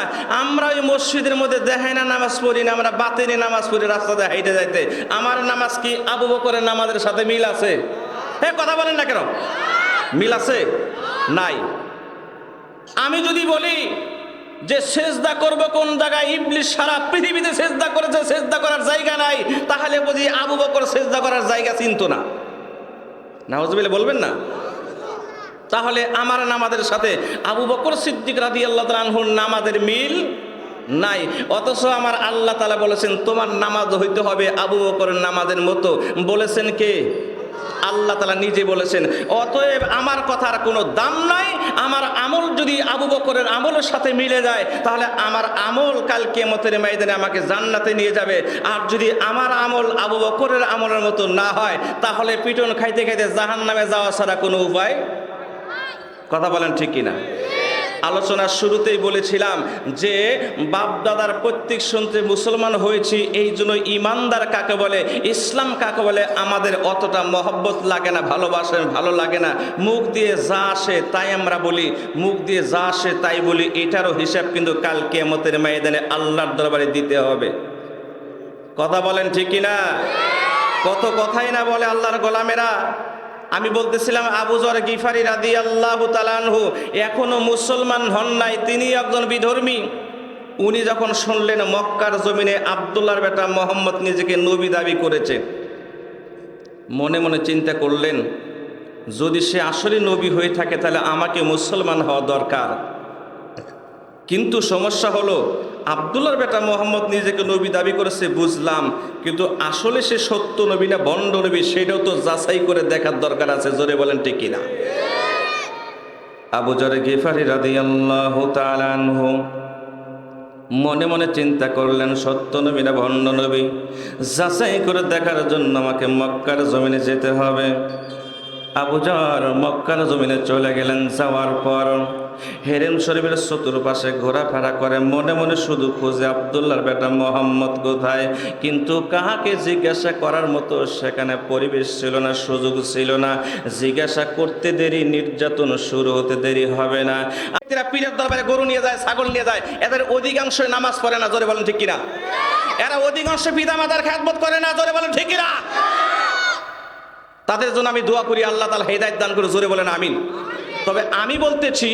আমরা ওই মসজিদের মধ্যে দেখাই না নামাজ পড়ি না, আমরা বাতিনি নামাজ পড়ি রাস্তাতে হাইটে যাইতে, আমার নামাজ কি আবু বকরের নামাজের সাথে মিল আছে? হ্যাঁ, কথা বলেন না কেন? মিল আছে? নাই। আমি যদি বলি যে সেজদা করব কোন জায়গায়, ইবলিস সারা পৃথিবীতে সেজদা করেছে, সেজদা করার জায়গা নাই, তাহলে বুঝি আবু বকর সেজদা করার জায়গা চিনত না? নাউজুবিল্লাহ বলবেন না? তাহলে আমার নামাজের সাথে আবু বকর সিদ্দিক রাদিয়াল্লাহু তাআলা আনহুর নামাজের মিল নাই। অথচ আমার আল্লাহ তাআলা বলেছেন তোমার নামাজ হইতে হবে আবু বকরের নামাজের মতো। বলেছেন কে? আল্লাহ তাআলা নিজে বলেছেন। অতএব আমার কথার কোনো দাম নাই। আমার আমল যদি আবু বকরের আমলের সাথে মিলে যায় তাহলে আমার আমল কাল কিয়ামতের ময়দানে আমাকে জান্নাতে নিয়ে যাবে। আর যদি আমার আমল আবু বকরের আমলের মতো না হয় তাহলে পিটন খাইতে খাইতে জাহান্নামে যাওয়া ছাড়া কোনো উপায়। কথা বলেন ঠিক কিনা? আলোচনার শুরুতেই বলেছিলাম যে বাপ দাদার প্রত্যেক শুনতে মুসলমান হয়েছি, এই জন্য ইমানদার কাকে বলে, ইসলাম কাকে বলে আমাদের অতটা মহব্বত লাগে না, ভালোবাসেন ভালো লাগে না। মুখ দিয়ে যা আসে তাই আমরা বলি, মুখ দিয়ে যা আসে তাই বলি। এটারও হিসাব কিন্তু কাল কিয়ামতের ময়দানে আল্লাহর দরবারে দিতে হবে। কথা বলেন ঠিক কিনা? কত কথাই না বলে আল্লাহর গোলামেরা। আমি বলতেছিলাম আবু যর গিফারি রাদিয়াল্লাহু তাআলা আনহু এখনো মুসলমান হন নাই, তিনি একজন বিধর্মী। উনি যখন শুনলেন মক্কার জমিনে আব্দুল্লাহর বেটা মোহাম্মদ নিজেকে নবী দাবি করেছে, মনে মনে চিন্তা করলেন যদি সে আসলে নবী হয়ে থাকে তাহলে আমাকে মুসলমান হওয়া দরকার। কিন্তু সমস্যা হলো আব্দুল্লাহর বেটা মোহাম্মদ নিজেকে নবী দাবি করেছে বুঝলাম, কিন্তু আসলে সে সত্য নবী না ভণ্ড নবী সেটাও তো যাচাই করে দেখার দরকার আছে। জোরে বলেন ঠিক কিনা? আবু যর গিফারি রাদিয়াল্লাহু তাআলা আনহু মনে মনে চিন্তা করলেন সত্য নবী না ভণ্ড নবী, যাচাই করে দেখার জন্য আমাকে মক্কার জমিনে যেতে হবে। আবু যর মক্কার জমিনে চলে গেলেন। যাওয়ার পর হেরেম শরীফের চতুর্পাশে ঘোরাফেরা করে, মনে মনে শুধু খুঁজে আব্দুল্লাহর বেটা মোহাম্মদ কোথায়। কিন্তু কাহাকে জিজ্ঞাসা করার মতো সেখানে পরিবেশ ছিল না, সুযোগ ছিল না। জিজ্ঞাসা করতে দেরি, নির্যাতন শুরু হতে দেরি হবে না। এরা পীরের দরবারে গরু নিয়ে যায়, ছাগল নিয়ে যায়, এদের অধিকাংশ নামাজ পড়ে না। জোরে বলেন ঠিক কিনা? এরা অধিকাংশ পিতা মাতার খেদমত করে না। জোরে বলেন ঠিক কিনা? তাদের জন্য আমি দোয়া করি আল্লাহ তাআলা হেদায়েত দান করে। জোরে বলেন আমিন। তবে আমি বলতেছি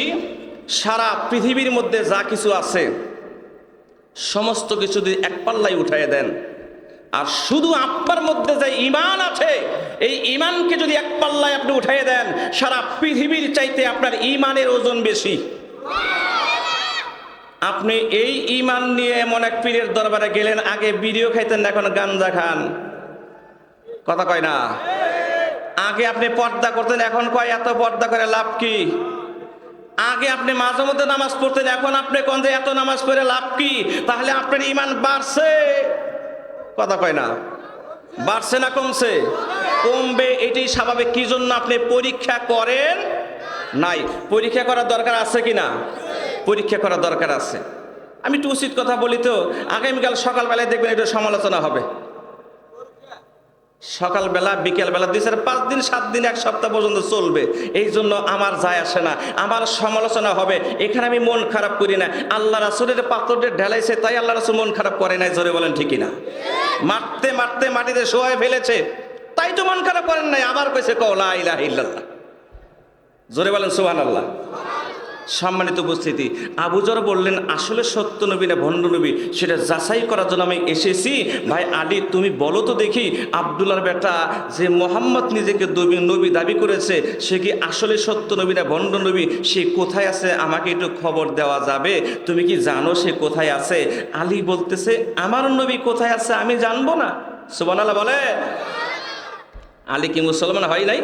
সারা পৃথিবীর মধ্যে যা কিছু আছে সমস্ত কিছু যদি এক পাল্লায় উঠাইয়া দেন আর শুধু আপনার মধ্যে যে ঈমান আছে এই ঈমানকে যদি এক পাল্লায় আপনি উঠাইয়া দেন, সারা পৃথিবীর চাইতে আপনার ঈমানের ওজন বেশি। আপনি এই ঈমান নিয়ে এমন এক পীরের দরবারে গেলেন, আগে বিড়িও খাইতেন এখন গাঞ্জা খান। কথা কয় না? আগে আপনি পর্দা করতেন এখন কয় এত পর্দা করে লাভ কি? আগে আপনি মাঝে মধ্যে নামাজ পড়তেন এখন আপনি কোন যে এত নামাজ পড়ে লাভ কি? তাহলে আপনার ঈমান বাড়ছে। কথা কয় না? বাড়ছে না কমছে? কমবে, এটাই স্বাভাবিক। কি জন্য আপনি পরীক্ষা করেন নাই? পরীক্ষা করার দরকার আছে কি না? পরীক্ষা করার দরকার আছে। আমি একটু উচিত কথা বলি তো, আগামীকাল সকালবেলায় দেখবেন একটু সমালোচনা হবে। সকালবেলা বিকেলবেলা 2-4-5 দিন 7 দিন 1 সপ্তাহ পর্যন্ত চলবে। এই জন্য আমার যায় আসে না, আমার সমালোচনা হবে। এখানে আমি মন খারাপ করি না। আল্লাহ রাসূলের পাথরে ঢালাইছে তাই আল্লাহ রাসূল মন খারাপ করে নাই। জোরে বলেন ঠিক কিনা? মারতে মারতে মাটিতে শোয়ায় ফেলেছে তাই তো মন খারাপ করেন নাই। আবার কইছে লা ইলাহা ইল্লাল্লাহ। জোরে বলেন সুবহানাল্লাহ। সম্মানিত উপস্থিতি, আবু যর বললেন, আসলে সত্য নবী না ভণ্ড নবী সেটা যাচাই করার জন্য আমি এসেছি। ভাই আলী, তুমি বলো তো দেখি, আব্দুল্লাহর বেটা যে মোহাম্মদ নিজেকে নবী দাবি করেছে, সে কি আসলে সত্য নবী না ভণ্ড নবী, সে কোথায় আছে আমাকে একটু খবর দেওয়া যাবে? তুমি কি জানো সে কোথায় আছে? আলী বলতেছে, আমার নবী কোথায় আছে আমি জানবো না? সুবহানাল্লাহ বলে। আলী কি মুসলমান হয় নাই?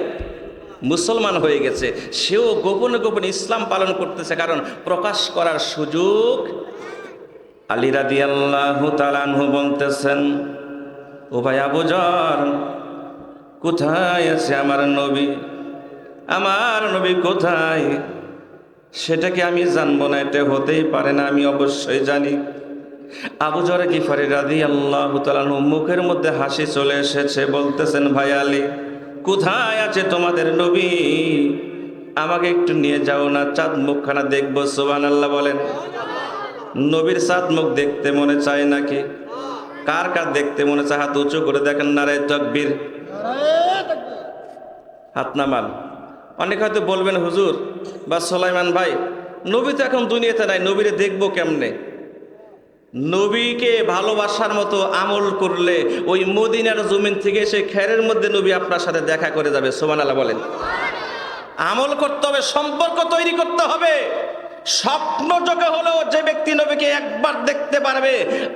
মুসলমান হয়ে গেছে। সেও গোপনে গোপনে ইসলাম পালন করতেছে, কারণ প্রকাশ করার সুযোগ। আলী রাদিয়াল্লাহু তাআলা আনহু বলতেছেন, ও ভাই আবু যর, কোথায় আছে আমার নবী? আমার নবী কোথায় সেটাকে আমি জানবো না? এটা হতেই পারে না, আমি অবশ্যই জানি। আবু যর গিফারি রাদিয়াল্লাহু তাআলা আনহু মুখের মধ্যে হাসি চলে এসেছে, বলতেছেন, ভাই আলী, কোথায় আছে তোমাদের নবী? আমাকে একটু নিয়ে যাও না, চাঁদ মুখখানা দেখবো। সুবহানাল্লাহ বলেন। নবীর চাঁদ মুখ দেখতে মনে চায় নাকি? কার কার দেখতে মনে চায়? হাত উঁচু করে দেখেন, নারায়ে তাকবীর। হাত নামান। অনেক হয়তো বলবেন, হুজুর বা সুলাইমান ভাই, নবী তো এখন দুনিয়াতে নাই, নবীরে দেখবো কেমনে? নবীকে ভালোবাসার মতো আমল করলে ওই মদিনার জমিন থেকে এসে খেরের মধ্যে নবী আপনার সাথে দেখা করে যাবে। সুবহানাল্লাহ বলেন। আমল করতে হবে, সম্পর্ক তৈরি করতে হবে। স্বপ্ন যোগে হলেও যে ব্যক্তি নবীকে একবার দেখতে পারবে,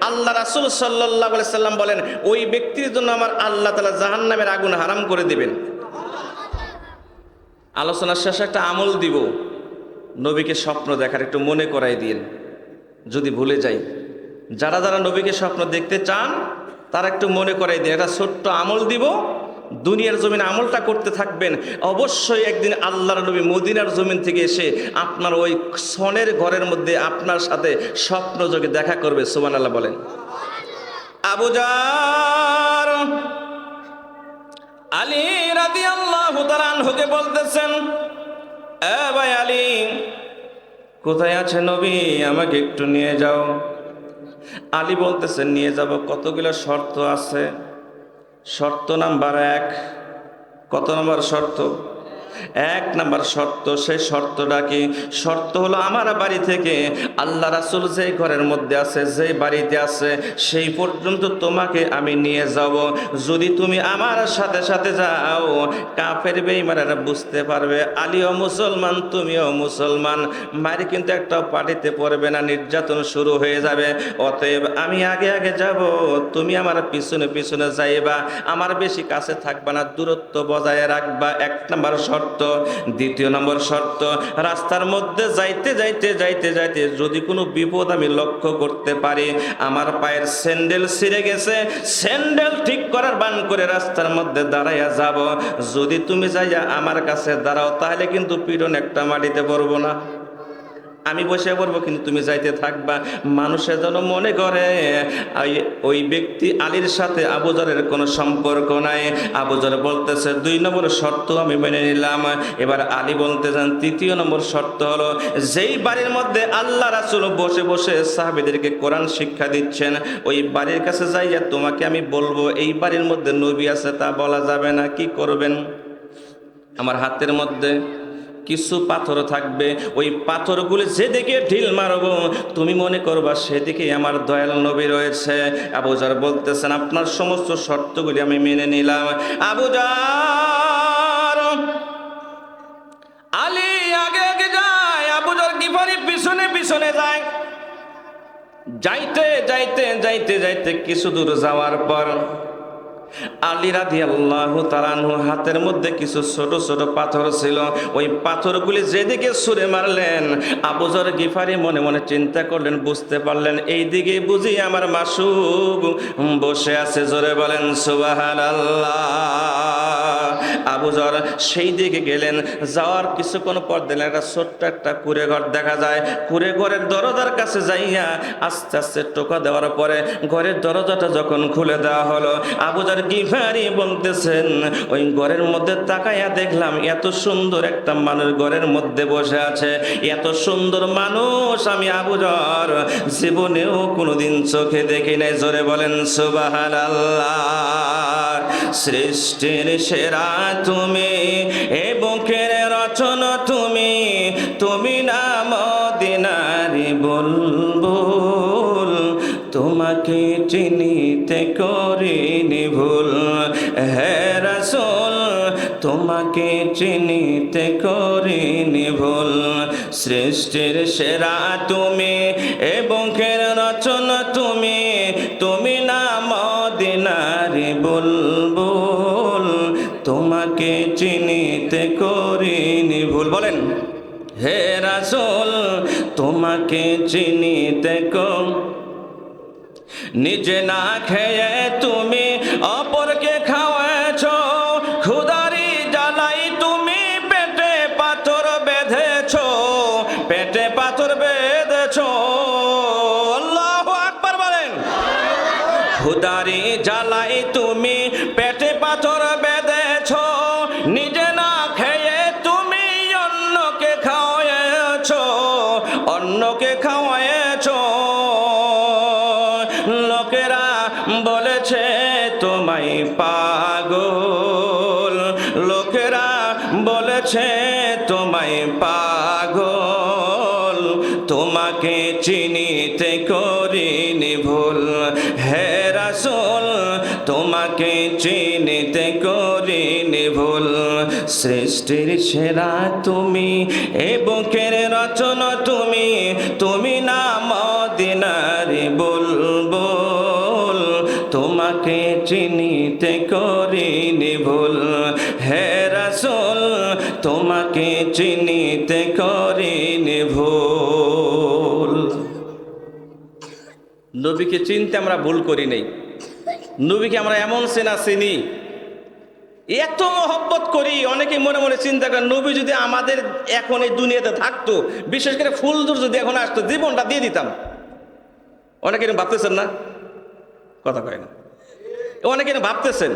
আল্লাহ রাসূল সাল্লাল্লাহু আলাইহি সাল্লাম বলেন, ওই ব্যক্তির জন্য আমার আল্লাহ তাআলা জাহান্নামের আগুন হারাম করে দিবেন। আলোচনার শেষে একটা আমল দিব, নবীকে স্বপ্ন দেখার একটু মনে করাই দিন যদি ভুলে যাই। যারা যারা নবীকে স্বপ্ন দেখতে চান তারা একটু মনে করাই দিন, একটা ছোট্ট আমল দিব। দুনিয়ার জমিনে আমলটা করতে থাকবেন, অবশ্যই একদিন আল্লাহর নবী মদিনার জমিন থেকে এসে আপনার ওই সনের ঘরের মধ্যে আপনার সাথে স্বপ্ন যোগে দেখা করবে। সুবহানাল্লাহ বলেন। আবু যর আলী রাদিয়াল্লাহু তাআলা আনহুকে বলতেছেন, এ ভাই আলী, কোথায় আছে নবী? আমাকে একটু নিয়ে যাও। আলী বলতেছেন, নিয়ে যাব। কতগুলো শর্ত আছে। শর্ত নাম্বার 1। কত নম্বর শর্ত? 1 নাম্বার শর্ত। সেই শর্তটা কি? শর্ত হলো, আমার বাড়ি থেকে আল্লাহ রাসূল যে ঘরের মধ্যে আছে, যে বাড়িতে আছে, সেই পর্যন্ত তোমাকে আমি নিয়ে যাব। যদি তুমি আমার সাথে সাথে যাও, কাফের বেঈমানেরা বুঝতে পারবে আলীও মুসলমান, তুমিও মুসলমান, মারি কিন্তু একটাও পাটিতে পড়বে না, নির্যাতন শুরু হয়ে যাবে। অতএব আমি আগে আগে যাব, তুমি আমার পিছনে পিছনে যাইবা, আমার বেশি কাছে থাকবা না, দূরত্ব বজায় রাখবা। 1 নাম্বার শর্ত। 2 নম্বর শর্ত, রাস্তার মধ্যে যাইতে যাইতে যাইতে যাইতে যদি কোনো বিপদ আমি লক্ষ্য করতে পারি, আমার পায়ের স্যান্ডেল ছিঁড়ে গেছে, স্যান্ডেল ঠিক করার বান করে রাস্তার মধ্যে দাঁড়াইয়া যাব। যদি তুমি যাইয়া আমার কাছে দাঁড়াও, তাহলে কিন্তু পিডন একটা মাটিতে পড়বো না, আমি বসে পড়বো, কিন্তু তুমি যাইতে থাকবা। মানুষের যেন মনে করে ওই ব্যক্তি আলীর সাথে আবু যরের কোনো সম্পর্ক নাই। আবু যর বলতেছে 2 নম্বর শর্ত আমি মেনে নিলাম। এবার আলী বলতেছেন 3 নম্বর শর্ত হলো, যেই বাড়ির মধ্যে আল্লাহ রাসূল বসে বসে সাহাবীদেরকে কোরআন শিক্ষা দিচ্ছেন, ওই বাড়ির কাছে যাইয়া তোমাকে আমি বলবো এই বাড়ির মধ্যে নবী আছে, তা বলা যাবে না। কি করবেন? আমার হাতের মধ্যে কিছু পাথর থাকবে, ওই পাথরগুলি যেদিকে ঢিল মারবো তুমি মনে করবা সেদিকে আমার দয়াল নবী রয়েছে। আবু যর বলতেছেন, আপনার সমস্ত শর্তগুলি আমি মেনে নিলাম। আবু যর আলী আগে আগে যায়, আবু যর গিফারি পিছনে পিছনে যায়। যাইতে যাইতে যাইতে যাইতে কিছু দূর যাওয়ার পর আলী রাদিয়াল্লাহু তাআলা আনহু হাতের মধ্যে কিছু ছোট ছোট পাথর ছিল, ওই পাথরগুলি যেদিকে ছুঁড়ে মারলেন, আবু যর গিফারি মনে মনে চিন্তা করলেন, বুঝতে পারলেন এই দিকে বুঝি আমার মাসুক বসে আছে। জোরে বলেন সুবহানাল্লাহ। আবু যর সেই দিকে গেলেন, যাওয়ার কিছুক্ষণ পর দিলেন একটা ছোট্ট একটা কুঁড়ে ঘর দেখা যায়। কুঁড়ে ঘরের দরজার কাছে যাইয়া আস্তে আস্তে টোকা দেওয়ার পরে ঘরের দরজাটা যখন খুলে দেওয়া হলো, আবু যর গিফারি বলতেছেন, ওই ঘরের মধ্যে তাকাইয়া দেখলাম এত সুন্দর একটা মানুষ ঘরের মধ্যে বসে আছে। এত সুন্দর মানুষ আমি আবু যর জীবনেও কোনোদিন চোখে দেখি নাই। জোরে বলেন সুবহানাল্লাহ। সৃষ্টির সেরা তুমি, এ বুকের রচনা তুমি, তুমি নাম তোমাকে চিনিতে করিনি ভুল। সৃষ্টির সেরা তুমি, এ বুকের রচনা তুমি, তুমি না মদিনার বুলবুল। তোমাকে চিনিতে করিনি ভুল। বলেন হে রাসূল, তোমাকে চিনিতে নিজে না খেয়ে তুমি অপরকে খাওয়াছ, ক্ষুধারি জ্বালাই তুমি পেটে পাথর বেঁধেছ, পেটে পাথর বেঁধেছ। আল্লাহু আকবার বলেন। ক্ষুধারি জ্বালাই তুমি পেটে পাথর বেঁধেছ, নিজে না খেয়ে তুমি অন্যকে খাওয়াছ, অন্যকে খাওয়াছ। লোকেরা বলেছে তোমায় পাগল, লোকেরা বলেছে তোমায় পাগল। তোমাকে চিনিতে করিনি ভুল। হে রাসূল, তোমাকে চিনিতে করিনি ভুল। সৃষ্টির সেরা তুমি, এ বুকের রচনা তুমি, তুমি না মদিনার বুলবুল। তোমাকে চিনিতে করিনি ভুল। হে রাসূল, তোমাকে চিনিতে করিনি ভুল। নবীকে চিনতে আমরা ভুল করি নাই। নবীকে আমরা এমন চেনা চিনি, এত মহব্বত করি। অনেকে মনে মনে চিন্তা করেন নবী যদি আমাদের এখন এই দুনিয়াতে থাকতো, বিশেষ করে ফুলদুর যদি এখন আসতো, জীবনটা দিয়ে দিতাম। অনেকে ভাবতেছেন না? কথা কয় না। অনেকে ভাবতেছেন,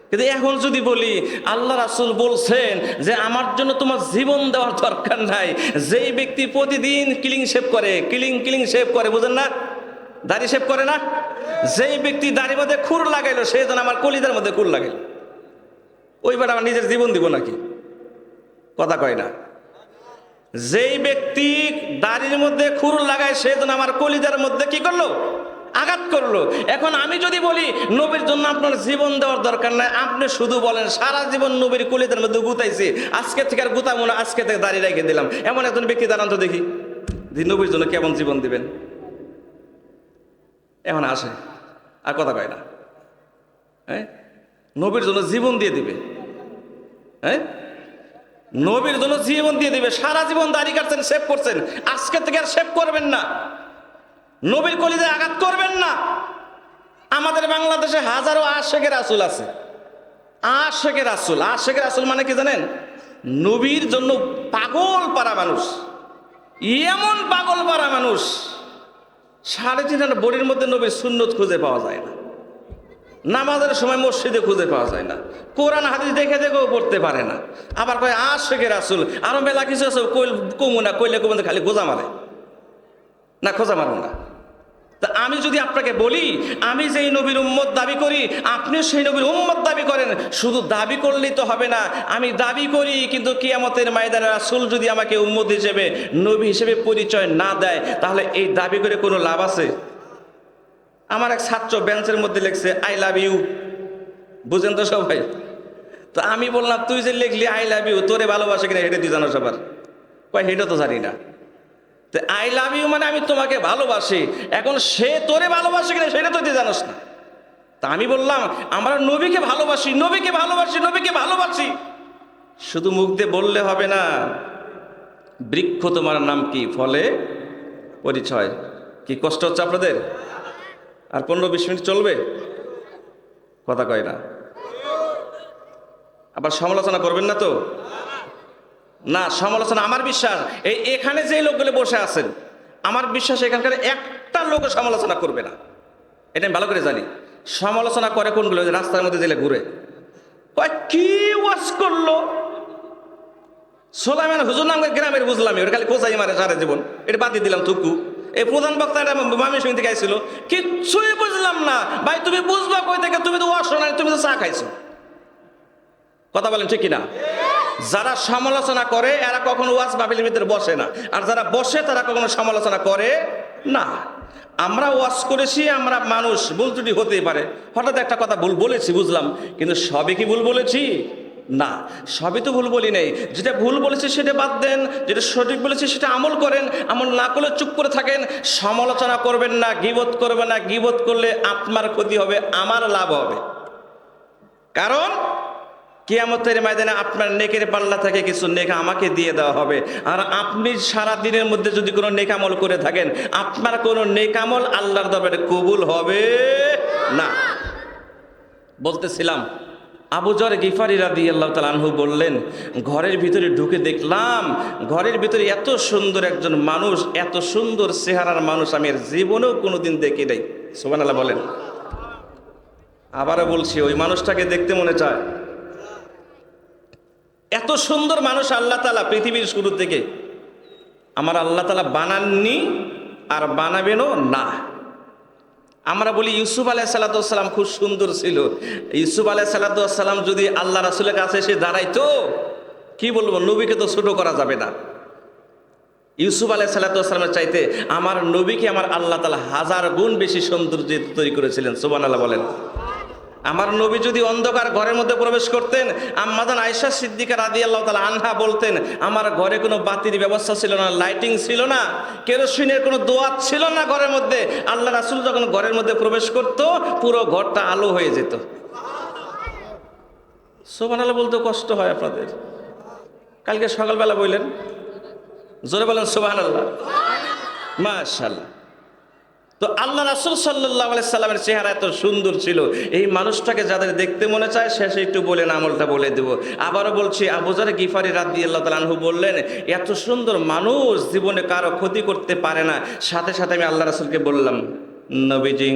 কিন্তু এখন যদি বলি আল্লাহ রাসূল বলছেন যে আমার জন্য তোমার জীবন দেওয়ার দরকার নাই। যেই ব্যক্তি প্রতিদিন ক্লিং শেভ করে, ক্লিং শেভ করে, বুঝেন না, দাড়ি শেভ করে না, যেই ব্যক্তি দাড়ির মধ্যে খুর লাগাইলো সেই জন্য আমার কলিজার মধ্যে খুর লাগাইলো। ওইবার আমার নিজের জীবন দিব নাকি? কথা কয় না। যেই ব্যক্তি দাড়ির মধ্যে খুর লাগায় সেই জন্য আমার কলিজার মধ্যে কি করলো? আঘাত করলো। এখন আমি যদি বলি নবীর জন্য আপনার জীবন দেওয়ার দরকার নাই, আপনি শুধু বলেন সারা জীবন নবীর কলিজার মধ্যে গুতাইছি, আজকে থেকে আর গুতাবো না, আজকে থেকে দাড়ি রেখে দিলাম, এমন একজন ব্যক্তি দাঁড়ান তো দেখি, নবীর জন্য কেমন জীবন দিবেন? এখন আসে আর কথা কয় না। হ্যাঁ, নবীর জন্য জীবন দিয়ে দিবে। হ্যাঁ, নবীর জন্য জীবন দিয়ে দিবে। সারা জীবন দাড়ি কাটছেন, শেভ করছেন, আজকে থেকে আর শেভ করবেন না, নবীর কলিজায় আঘাত করবেন না। আমাদের বাংলাদেশে হাজারো আশেকে রাসূল আছে। আশেকে রাসূল, আশেকে রাসূল মানে কি জানেন? নবীর জন্য পাগল পারা মানুষ। এমন পাগল পারা মানুষ, 3.5 বড়ির মধ্যে নবীর সুন্নত খুঁজে পাওয়া যায় না, নামাজের সময় মসজিদে খুঁজে পাওয়া যায় না, কোরআন হাদিস দেখে দেখেও পড়তে পারে না। আবার কয় আশেকে রাসূল, আরো মেলা কিছু আছে, কমু না, কইলে কমু খালি গোজা মারে না, খোঁজা মারো না। তা আমি যদি আপনাকে বলি আমি যেই নবীর উম্মত দাবি করি, আপনি সেই নবীর উম্মত দাবি করেন, শুধু দাবি করলেই তো হবে না। আমি দাবি করি কিন্তু কিয়ামতের ময়দানে রাসূল যদি আমাকে উম্মত হিসেবে, নবী হিসেবে পরিচয় না দেয়, তাহলে এই দাবি করে কোনো লাভ আছে? আমার এক ছাত্র বেঞ্চের মধ্যে লিখছে আই লাভ ইউ, বুঝেন তো সবাই? তো আমি বললাম তুই যে লিখলি আই লাভ ইউ, তোরে ভালোবাসে কিনা হেঁটে তুই জানো সবার? কয় হেঁটে তো জানি না। তো আই লাভ ইউ মানে আমি তোমাকে ভালোবাসি, এখন সে তোরে ভালোবাসে কিনা সেটা তো তুই জানোস না। তা আমি বললাম আমরা নবীকে ভালোবাসি, নবীকে ভালোবাসি, নবীকে ভালোবাসি। শুধু মুখ দিয়ে বললে হবে না। বৃক্ষ তোমার নাম কি, ফলে পরিচয়। কি কষ্ট হচ্ছে আপনাদের? আর 15-20 মিনিট চলবে? কথা কয় না। আবার সমালোচনা করবেন না তো? না, সমালোচনা আমার বিশ্বাস এখানে যে লোকগুলো বসে আছেন, আমার বিশ্বাস এখানকার একটা লোকও সমালোচনা করবে না, এটা আমি ভালো করে জানি। সমালোচনা করে কোনগুলো? রাস্তার মধ্যে জেলে ঘুরে কয় কি ওয়াজ করলো সোলাইমান হুজুর নাম গ্রামের, বুঝলাম ওটা খালি কোচাই মারে সারা জীবন, এটা বাদ দিয়ে দিলাম থুকু। এই প্রধান বক্তা ময়মনসিংহ থেকে আইছিল, কিচ্ছুই বুঝলাম না। ভাই তুমি বুঝবা কই থেকে? তুমি তো ওয়াজ শোনাই, তুমি তো চা খাইছো। কথা বলেন ঠিক কিনা? যারা সমালোচনা করে এরা কখনো ওয়াজ মাহফিলের ভিতরে বসে না, আর যারা বসে তারা কখনো সমালোচনা করে না। আমরা ওয়াজ করেছি, আমরা মানুষ, ভুল ত্রুটি হতেই পারে। হঠাৎ একটা কথা ভুল বলেছি বুঝলাম, কিন্তু সবে কি ভুল বলেছি? না, সবই তো ভুল বলি নেই। যেটা ভুল বলেছে সেটা বাদ দেন, যেটা সঠিক বলেছে সেটা আমল করেন। আমল না করলে চুপ করে থাকেন, সমালোচনা করবেন না, গীবত করবেন না। গীবত করলে আপনার ক্ষতি হবে, আমার লাভ হবে। কারণ কিয়ামতের ময়দানে আপনার নেকের পাল্লা থেকে কিছু নেক আমাকে দিয়ে দেওয়া হবে। আর আপনি সারা দিনের মধ্যে যদি কোনো নেক আমল করে থাকেন, আপনার কোনো নেক আমল আল্লাহর দরবারে কবুল হবে না। বলতেছিলাম, আবু যর গিফারি রাদিয়াল্লাহু তাআলা আনহু বললেন, ঘরের ভিতরে ঢুকে দেখলাম ঘরের ভিতরে এত সুন্দর একজন মানুষ, এত সুন্দর চেহারার মানুষ আমি এর জীবনেও কোনোদিন দেখি নাই। সুবহানাল্লাহ বলেন। আবারও বলছি, ওই মানুষটাকে দেখতে মনে চায়। এত সুন্দর মানুষ আল্লাহ তাআলা পৃথিবীর শুরু থেকে আমার আল্লাহ তাআলা বানাননি আর বানাবেনও না। আমরা বলি ইউসুফ আলাইহিস সালাম খুব সুন্দর ছিল। ইউসুফ আলাইহিস সালাম যদি আল্লাহ রাসূলের কাছে এসে দাঁড়াইতো, কি বলবো, নবীকে তো ছোট করা যাবে না। ইউসুফ আলাইহিস সালামের চাইতে আমার নবীকে আমার আল্লাহ তাআলা 1000 গুণ বেশি সৌন্দর্য তৈরি করেছিলেন। সুবহানাল্লাহ বলেন। আমার নবী যদি অন্ধকার ঘরের মধ্যে প্রবেশ করতেন, আম্মাজান আয়েশা সিদ্দিকা রাদিয়াল্লাহু তাআলা আনহা বলতেন, আমার ঘরে কোনো বাতির ব্যবস্থা ছিল না, লাইটিং ছিল না, কেরোসিনের কোনো দোয়াত ছিল না ঘরের মধ্যে। আল্লাহ রাসূল যখন ঘরের মধ্যে প্রবেশ করত, পুরো ঘরটা আলো হয়ে যেত। সুবহানাল্লাহ বলতে কষ্ট হয় আপনাদের। কালকে সকালবেলা বললেন, জোরে বলেন সুবহানাল্লাহ, মাশাআল্লাহ। তো আল্লাহ রাসূল সাল্লাল্লাহু আলাইহি সাল্লামের চেহারা এত সুন্দর ছিল, এই মানুষটাকে যাদের দেখতে মনে চায় শেষে একটু বলেন, আমলটা বলে দেব। আবারও বলছি, আবু যর গিফারি রাদিয়াল্লাহু তাআলা আনহু বললেন, এত সুন্দর মানুষ জীবনে কারো ক্ষতি করতে পারে না। সাথে সাথে আমি আল্লাহ রাসূলকে বললাম, নবীজি,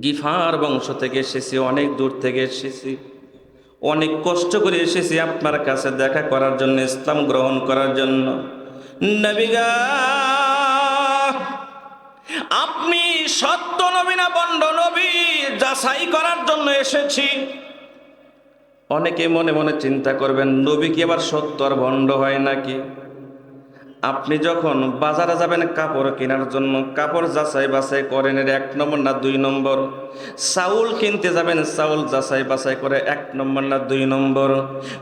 গিফার বংশ থেকে এসেছি, অনেক দূর থেকে এসেছি, অনেক কষ্ট করে এসেছি আপনার কাছে দেখা করার জন্য, ইসলাম গ্রহণ করার জন্য। নবী গা, আপনি সত্য নবী না বন্ড নবী যাচাই করার জন্য এসেছি। অনেকে মনে মনে চিন্তা করবেন, নবী কি আবার সত্য আর ভণ্ড হয় নাকি? আপনি যখন বাজারে যাবেন কাপড় কেনার জন্য, কাপড় যাচাই বাছাই করেন, এর 1 নম্বর না 2 নম্বর? চাউল কিনতে যাবেন, চাউল যাচাই বাছাই করে 1 নম্বর না 2 নম্বর?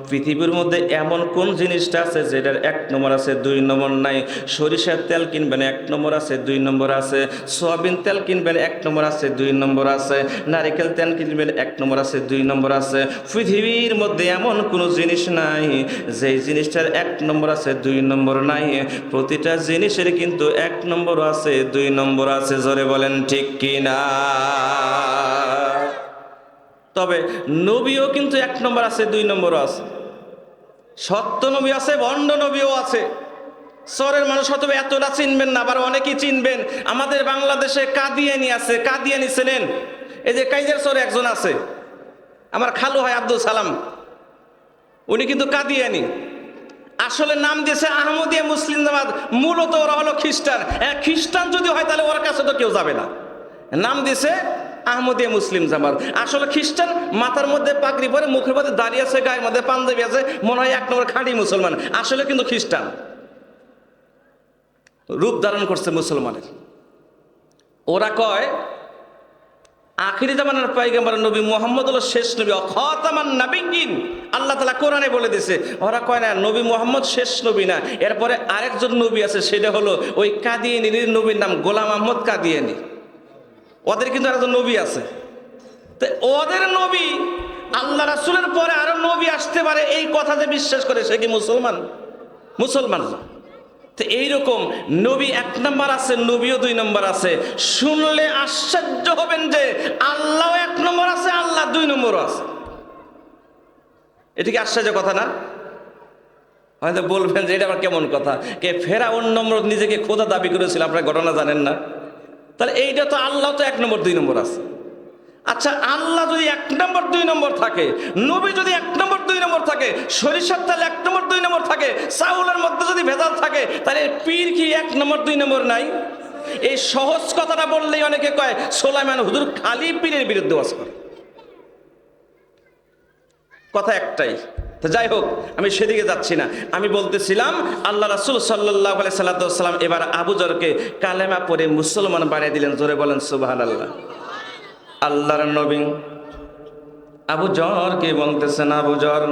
পৃথিবীর মধ্যে এমন কোন জিনিসটা আছে যেটার 1 নম্বর আছে 2 নম্বর নাই? সরিষার তেল কিনবেন 1 নম্বর আছে 2 নম্বর আছে, সয়াবিন তেল কিনবেন 1 নম্বর আছে 2 নম্বর আছে, নারিকেল তেল কিনবেন 1 নম্বর আছে 2 নম্বর আছে। পৃথিবীর মধ্যে এমন কোনো জিনিস নাই যেই জিনিসটার 1 নম্বর আছে 2 নম্বর নাই। প্রতিটা জিনিসের কিন্তু 1 নম্বর আছে 2 নম্বর আছে। জোরে বলেন ঠিক কি না? তবে নবীও কিন্তু 1 নম্বর আছে 2 নম্বরও আছে। সত্য নবী আছে, ভণ্ড নবীও আছে। শহরের মানুষ হয়তো এতটা চিনবেন না, আবার অনেকেই চিনবেন। আমাদের বাংলাদেশে কাদিয়ানি আছে, কাদিয়ানি ছিলেন। এই যে কাইজার শহরে একজন আছে, আমার খালু হয় আব্দুল সালাম, উনি কিন্তু কাদিয়ানি। আসলে নাম দিয়েছে আহমদিয়া মুসলিম জামাত, মূলত ওরা হলো খ্রিস্টান। খ্রিস্টান যদি হয় তাহলে ওর কাছে তো কেউ যাবে না। নাম দিয়েছে আহমদিয়া মুসলিম জামাত। আসলে খ্রিস্টান, মাথার মধ্যে পাগড়ি পরে, মুখের মধ্যে দাঁড়িয়ে আছে, গায়ের মধ্যে পাঞ্জাবি আছে, মনে হয় 1 নম্বর খাঁটি মুসলমান। আসলে কিন্তু খ্রিস্টান, রূপ ধারণ করছে মুসলমানের। ওরা কয় আখিরি জামানার পয়গম্বর নবী মুহাম্মদ হলো শেষ নবী, খাতামান নাবিয়্যিন। আল্লাহ তাআলা কোরআনে বলে দিয়েছে। ওরা কয় না, নবী মুহাম্মদ শেষ নবী না, এরপরে আরেকজন নবী আছে, সেটা হলো ওই কাদিয়ানির নবীর নাম গোলাম আহমদ কাদিয়ানি। ওদের কিন্তু আরেকজন নবী আছে। তো ওদের নবী, আল্লাহ রাসূলের পরে আরো নবী আসতে পারে এই কথা যে বিশ্বাস করে, সে কি মুসলমান? মুসলমান না। তো এইরকম নবী 1 নম্বর আছে, নবীও 2 নম্বর আছে। শুনলে আশ্চর্য হবেন যে আল্লাহ 1 নম্বর আছে, আল্লাহ 2 নম্বরও আছে। এটা কি আশ্চর্য কথা না? হয়তো বলবেন যে এটা আবার কেমন কথা, কে ফেরাউন নম্বর নিজেকে খোদা দাবি করেছিল, আপনারা ঘটনা জানেন না? তাহলে এইটা তো আল্লাহ তো 1 নম্বর 2 নম্বর আছে। আচ্ছা, আল্লাহ যদি 1 নম্বর 2 নম্বর থাকে, নবী যদি 1 নম্বর 2 নম্বর থাকে, সরিষার তেল 1 নম্বর 2 নম্বর থাকে, চাউলের মধ্যে যদি ভেজাল থাকে, তাহলে পীর কি 1 নম্বর 2 নম্বর নাই? এই সহজ কথাটা বললেই অনেকে কয় সুলাইমান হুজুর খালি পীরের বিরুদ্ধে ওয়াজ করে। কথা একটাই। তো যাই হোক, আমি সেদিকে যাচ্ছি না। আমি বলতেছিলাম আল্লাহ রাসূল সাল্লাল্লাহু আলাইহি সাল্লাম এবার আবু যরকে কালেমা পড়ে মুসলমান বানিয়ে দিলেন। জোরে বলেন সুবহানাল্লাহ। আল্লাহর নবী আবু জর কে বলতেছেন, আবু জর,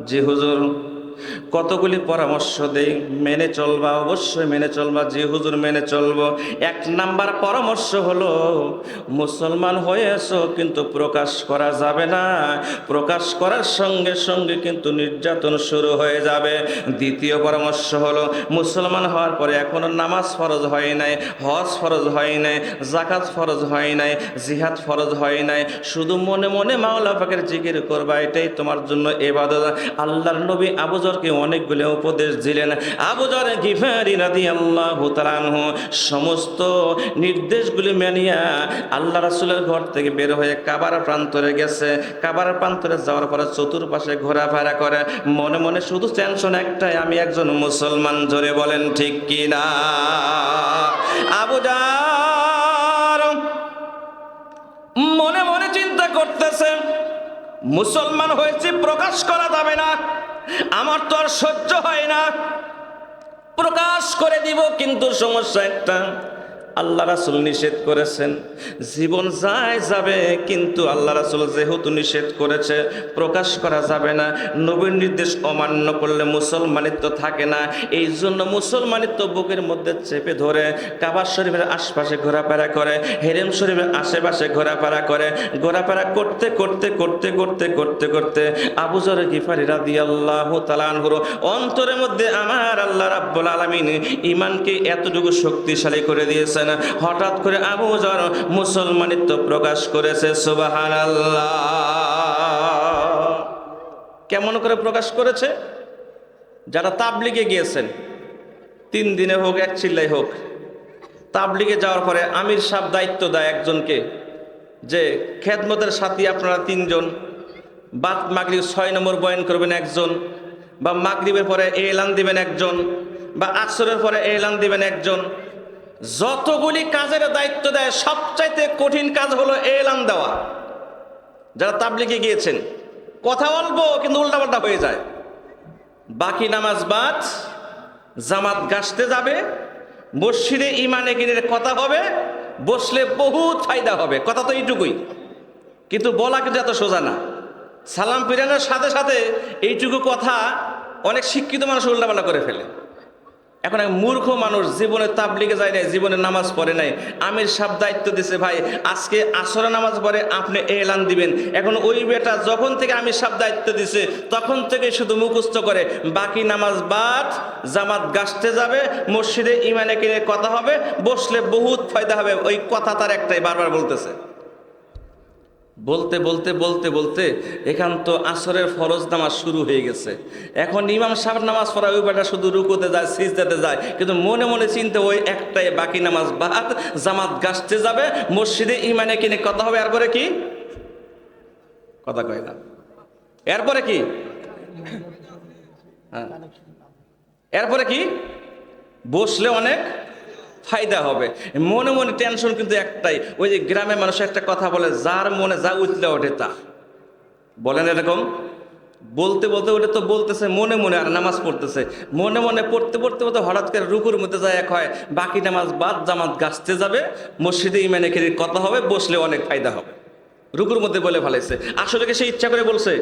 জি হুজুর। কতগুলি পরামর্শ দেই, মেনে চলবা, অবশ্যই মেনে চলবা। জি হুজুর, মেনে চলবো। এক নাম্বার পরামর্শ হলো, মুসলমান হয়েছো কিন্তু প্রকাশ করা যাবে না। প্রকাশ করার সঙ্গে সঙ্গে কিন্তু নির্যাতন শুরু হয়ে যাবে। দ্বিতীয় পরামর্শ হলো, মুসলমান হওয়ার পরে এখনো নামাজ ফরজ হয় নাই, হজ ফরজ হয় নাই, জাকাত ফরজ হয় নাই, জিহাদ ফরজ হয় নাই, শুধু মনে মনে মাওলা পাকের জিকির করবা, এটাই তোমার জন্য ইবাদত। আল্লাহর নবী আবু জরকে অনেকগুলো উপদেশ দিলেন। আবু জর গিফারি রাদিয়াল্লাহু তাআলা আনহু সমস্ত নির্দেশগুলি মানিয়া আল্লাহ রাসূলের ঘর থেকে বের হয়ে কাবার প্রান্তরে গেছে। কাবার প্রান্তরে যাওয়ার পরে চতুর্পাশে ঘোরাফেরা করে, মনে মনে শুধু টেনশন একটাই, আমি একজন মুসলমান। জোরে বলেন ঠিক কি না? আবু জার মনে মনে চিন্তা করতেছে, মুসলমান হয়েছি, প্রকাশ করা যাবে না, আমার তো আর সহ্য হয় না, প্রকাশ করে দিব। কিন্তু সমস্যা একটা, আল্লাহ রাসূল নিষেধ করেছেন, জীবন যায় যাবে, কিন্তু আল্লাহ রাসূল যেহেতু নিষেধ করেছে প্রকাশ করা যাবে না, নবীর নির্দেশ অমান্য করলে মুসলমানিত্ব থাকে না। এই জন্য মুসলমানিত্ব বুকের মধ্যে চেপে ধরে কাবা শরীফের আশপাশে ঘোরাফেরা করে, হেরেম শরীফের আশেপাশে ঘোরাফেরা করে। ঘোরাফেরা করতে করতে করতে করতে করতে করতে আবু যর গিফারি রাদিয়াল্লাহু তাআলা আনহুর অন্তরের মধ্যে আমার আল্লাহ রাব্বুল আলামিন ঈমানকে এতটুকু শক্তিশালী করে দিয়েছেন, হঠাৎ করে আবু যর মুসলমানিত্ব প্রকাশ করেছে। সুবহানাল্লাহ। কেমন করে প্রকাশ করেছে? যারা তাবলিগে গিয়েছেন, 3 দিনে হোক, 1 চিল্লাই হোক, তাবলিগে যাওয়ার পরে আমির সাহেব দায়িত্ব দেয় একজনকে, যে খেদমতের সাথী আপনারা 3 জন, বাদ মাগরিব 6 নম্বর বয়ান করবেন একজন, বা মাগরিবের পরে এলান দিবেন একজন, বা আসরের পরে এলান দিবেন একজন। যতগুলি কাজের দায়িত্ব দেয়, সবচাইতে কঠিন কাজ হলো এলান দেওয়া। যারা তাবলিগে গিয়েছেন, কথা বলবো কিন্তু উল্টাপাল্টা হয়ে যায়। বাকি নামাজ বাদ, জামাত গাছতে যাবে, মসজিদে ইমানে কিনের কথা হবে, বসলে বহুত ফায়দা হবে, কথা তো এইটুকুই। কিন্তু বলা কিন্তু এত সোজা না। সালাম ফিরানোর সাথে সাথে এইটুকু কথা অনেক শিক্ষিত মানুষ উল্টাপাল্টা করে ফেলে। এখন এক মূর্খ মানুষ জীবনে তাবলিগে যায় নাই, জীবনে নামাজ পড়ে নাই, আমির সাহেব দায়িত্ব দিছে, ভাই আজকে আসরের নামাজ পড়ে আপনি এলান দিবেন। এখন ওই বেটা যখন থেকে আমির সাহেব দায়িত্ব দিছে তখন থেকে শুধু মুখস্থ করে, বাকি নামাজ বাদ, জামাত গাছতে যাবে, মসজিদে ইমানে কিনে কথা হবে, বসলে বহুত ফায়দা হবে। ওই কথা তার একটাই, বারবার বলতেছে। বলতে বলতে বলতে বলতে এখান তো আসরের ফরজ নামাজ শুরু হয়ে গেছে। এখন ইমাম সাহেব নামাজ পড়া, ওই বেটা শুধু রুকুতে যায়, সিজদাতে যায়, কিন্তু মনে মনে চিন্তা ওই একটাই, বাকি নামাজ বাদ, জামাত গাছতে যাবে, মসজিদে ইমানে কিনে কথা হবে। এরপরে কি কথা কয় না? এরপরে কি? হ্যাঁ, এরপরে কি? বসলে অনেক ফায়দা হবে। মনে মনে টেনশন কিন্তু একটাই। ওই যে গ্রামে মানুষ একটা কথা বলে, যার মনে যা উঠলে ওঠে তা। বলেন এরকম? বলতে বলতে ওটা তো বলতেছে মনে মনে, আর নামাজ পড়তেছে মনে মনে, পড়তে পড়তে পড়তে হঠাৎ করে রুকুর মধ্যে যায় এক হয়, বাকি নামাজ বাদ, জামাত গাছতে যাবে, মসজিদে ইমানে কিনে কথা হবে, বসলে অনেক ফায়দা হবে। রুকুর মধ্যে বলে ফেলেছে। আসলে কি সে ইচ্ছা করে বলছে?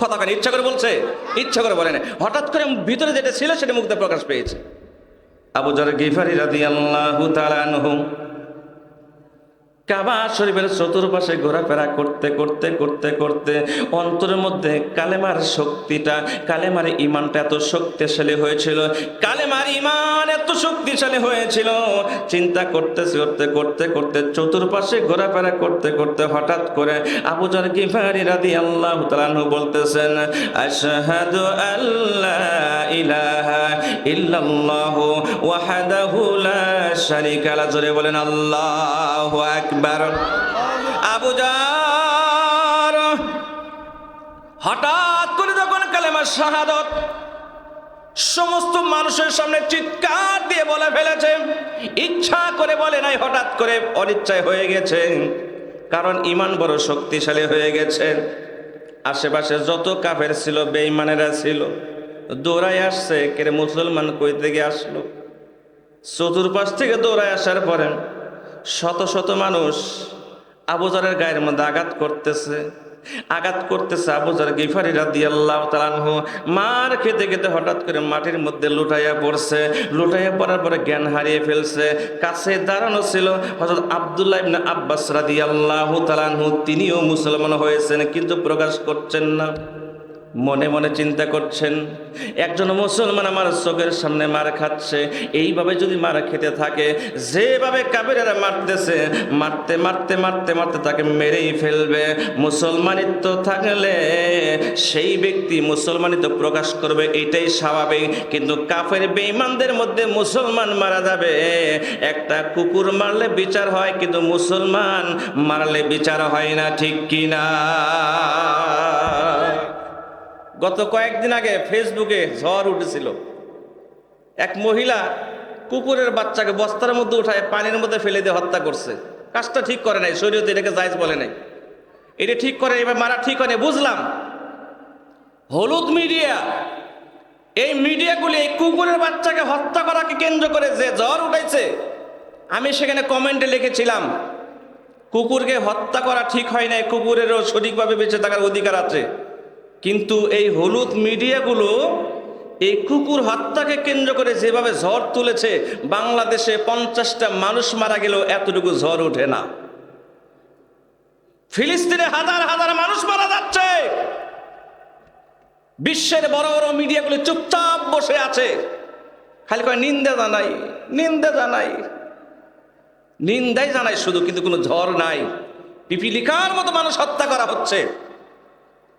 কথা কেন? ইচ্ছা করে বলছে? ইচ্ছা করে বলে না, হঠাৎ করে ভিতরে যেটা ছিল সেটা মুখ দিয়ে প্রকাশ পেয়েছে। আবু যর গিফারি রাদিয়াল্লাহু তাআলা আনহু কাবা শরীফের চতুর্পাশে ঘোরাফেরা করতে করতে করতে করতে অন্তরের মধ্যে কালেমার শক্তিটা, কালেমার ইমানটা এত শক্তিশালী হয়েছিল, কালেমার ইমান এত শক্তিশালী হয়েছিল, চিন্তা করতেছে করতে করতে করতে চতুর্পাশে ঘোরাফেরা করতে করতে হঠাৎ করে আবু যর গিফারি রাদিয়াল্লাহু তাআলা আনহু বলতেছেন, আশহাদু আল্লা ইলাহা ইল্লাল্লাহু ওয়াহদাহু লা শারীকা লাহু। জোরে বলেন আল্লাহু আকবার। আবু যর হঠাৎ করে যখন কালেমা শাহাদাত সমস্ত মানুষের সামনে চিৎকার দিয়ে বলে ফেলেছে, ইচ্ছা করে বলে নাই, হঠাৎ করে অনিচ্ছায় হয়ে গেছে, কারণ ঈমান বড় শক্তিশালী হয়ে গেছে। আশেপাশে যত কাফের ছিল, বেঈমানেরা ছিল, দৌড়ায় আসছে, কে মুসলমান কই থেকে আসলো। চতুর্পাশ থেকে দৌড়ায় আসার পরে শত শত মানুষ আবু যরের গায়ের মধ্যে আঘাত করতেছে, আঘাত করতেছে। আবু যর গিফারি রাদিয়াল্লাহু তাআলা আনহু মার খেতে খেতে হঠাৎ করে মাটির মধ্যে লুটাইয়া পড়ছে। লুটাইয়া পড়ার পরে জ্ঞান হারিয়ে ফেলছে। কাছে দাঁড়ানো ছিল হযরত আব্দুল্লাহ ইবনে আব্বাস রাদিয়াল্লাহু তাআলা আনহু, তিনিও মুসলমান হয়েছেন কিন্তু প্রকাশ করছেন না, মনে মনে চিন্তা করছেন একজন মুসলমান আমার চোখের সামনে মার খাচ্ছে, এইভাবে যদি মার খেতে থাকে, যেভাবে কাফেরেরা মারতেছে, মারতে মারতে মারতে মারতে তাকে মেরেই ফেলবে। মুসলমানিত্ব থাকলে সেই ব্যক্তি মুসলমানিত্ব প্রকাশ করবে, এটাই স্বাভাবিক। কিন্তু কাফের বেঈমানদের মধ্যে মুসলমান মারা যাবে, একটা কুকুর মারলে বিচার হয় কিন্তু মুসলমান মারলে বিচার হয় না, ঠিক কিনা? গত কয়েকদিন আগে ফেসবুকে ঝড় উঠেছিল, এক মহিলা কুকুরের বাচ্চাকে বস্তার মধ্যে উঠায় পানির মধ্যে ফেলে দিয়ে হত্যা করছে। কাজটা ঠিক করে নাই, শরীয়তে এটাকে জায়েজ বলে নাই, এটা ঠিক করে, এবার মারা ঠিক হয় না। বুঝলাম হলুদ মিডিয়া, এই মিডিয়াগুলি এই কুকুরের বাচ্চাকে হত্যা করাকে কেন্দ্র করে যে ঝড় উঠাইছে, আমি সেখানে কমেন্টে লিখেছিলাম কুকুরকে হত্যা করা ঠিক হয় নাই, কুকুরেরও সঠিকভাবে বেঁচে থাকার অধিকার আছে। কিন্তু এই হলুদ মিডিয়াগুলো এই কুকুর হত্যাকে কেন্দ্র করে যেভাবে ঝড় তুলেছে, বাংলাদেশে 50টা মানুষ মারা গেলেও এতটুকু ঝড় ওঠে না। ফিলিস্তিনে হাজার হাজার মানুষ মারা যাচ্ছে, বিশ্বের বড় বড় মিডিয়াগুলো চুপচাপ বসে আছে, খালি কয় নিন্দা জানাই, নিন্দা জানাই, নিন্দাই জানাই শুধু, কিন্তু কোনো ঝড় নাই। পিপিলিকার মতো মানুষ হত্যা করা হচ্ছে।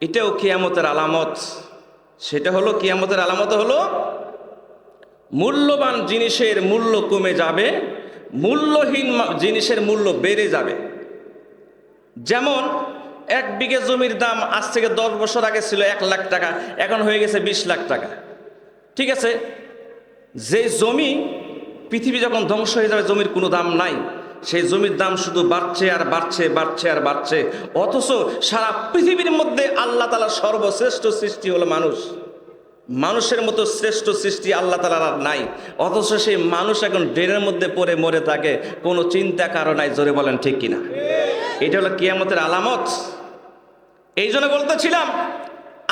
এটাও কিয়ামতের আলামত। সেটা হলো কিয়ামতের আলামত হলো মূল্যবান জিনিসের মূল্য কমে যাবে, মূল্যহীন জিনিসের মূল্য বেড়ে যাবে। যেমন 1 বিঘে জমির দাম আজ থেকে 10 বছর আগে ছিল 1 লাখ টাকা, এখন হয়ে গেছে 20 লাখ টাকা। ঠিক আছে, যে জমি পৃথিবী যখন ধ্বংস হয়ে যাবে, জমির কোনো দাম নাই, সেই জমির দাম শুধু বাড়ছে আর বাড়ছে, বাড়ছে আর বাড়ছে। অথচ সারা পৃথিবীর মধ্যে আল্লাহ তাআলা সর্বশ্রেষ্ঠ সৃষ্টি হলো মানুষ। মানুষের মতো শ্রেষ্ঠ সৃষ্টি আল্লাহ তাআলার আর নাই, অথচ সেই মানুষ এখন ড্রেনের মধ্যে পড়ে মরে থাকে, কোনো চিন্তা কারো নাই। জোরে বলেন ঠিক কিনা? এটা হলো কিয়ামতের আলামত। এই জন্য বলতেছিলাম,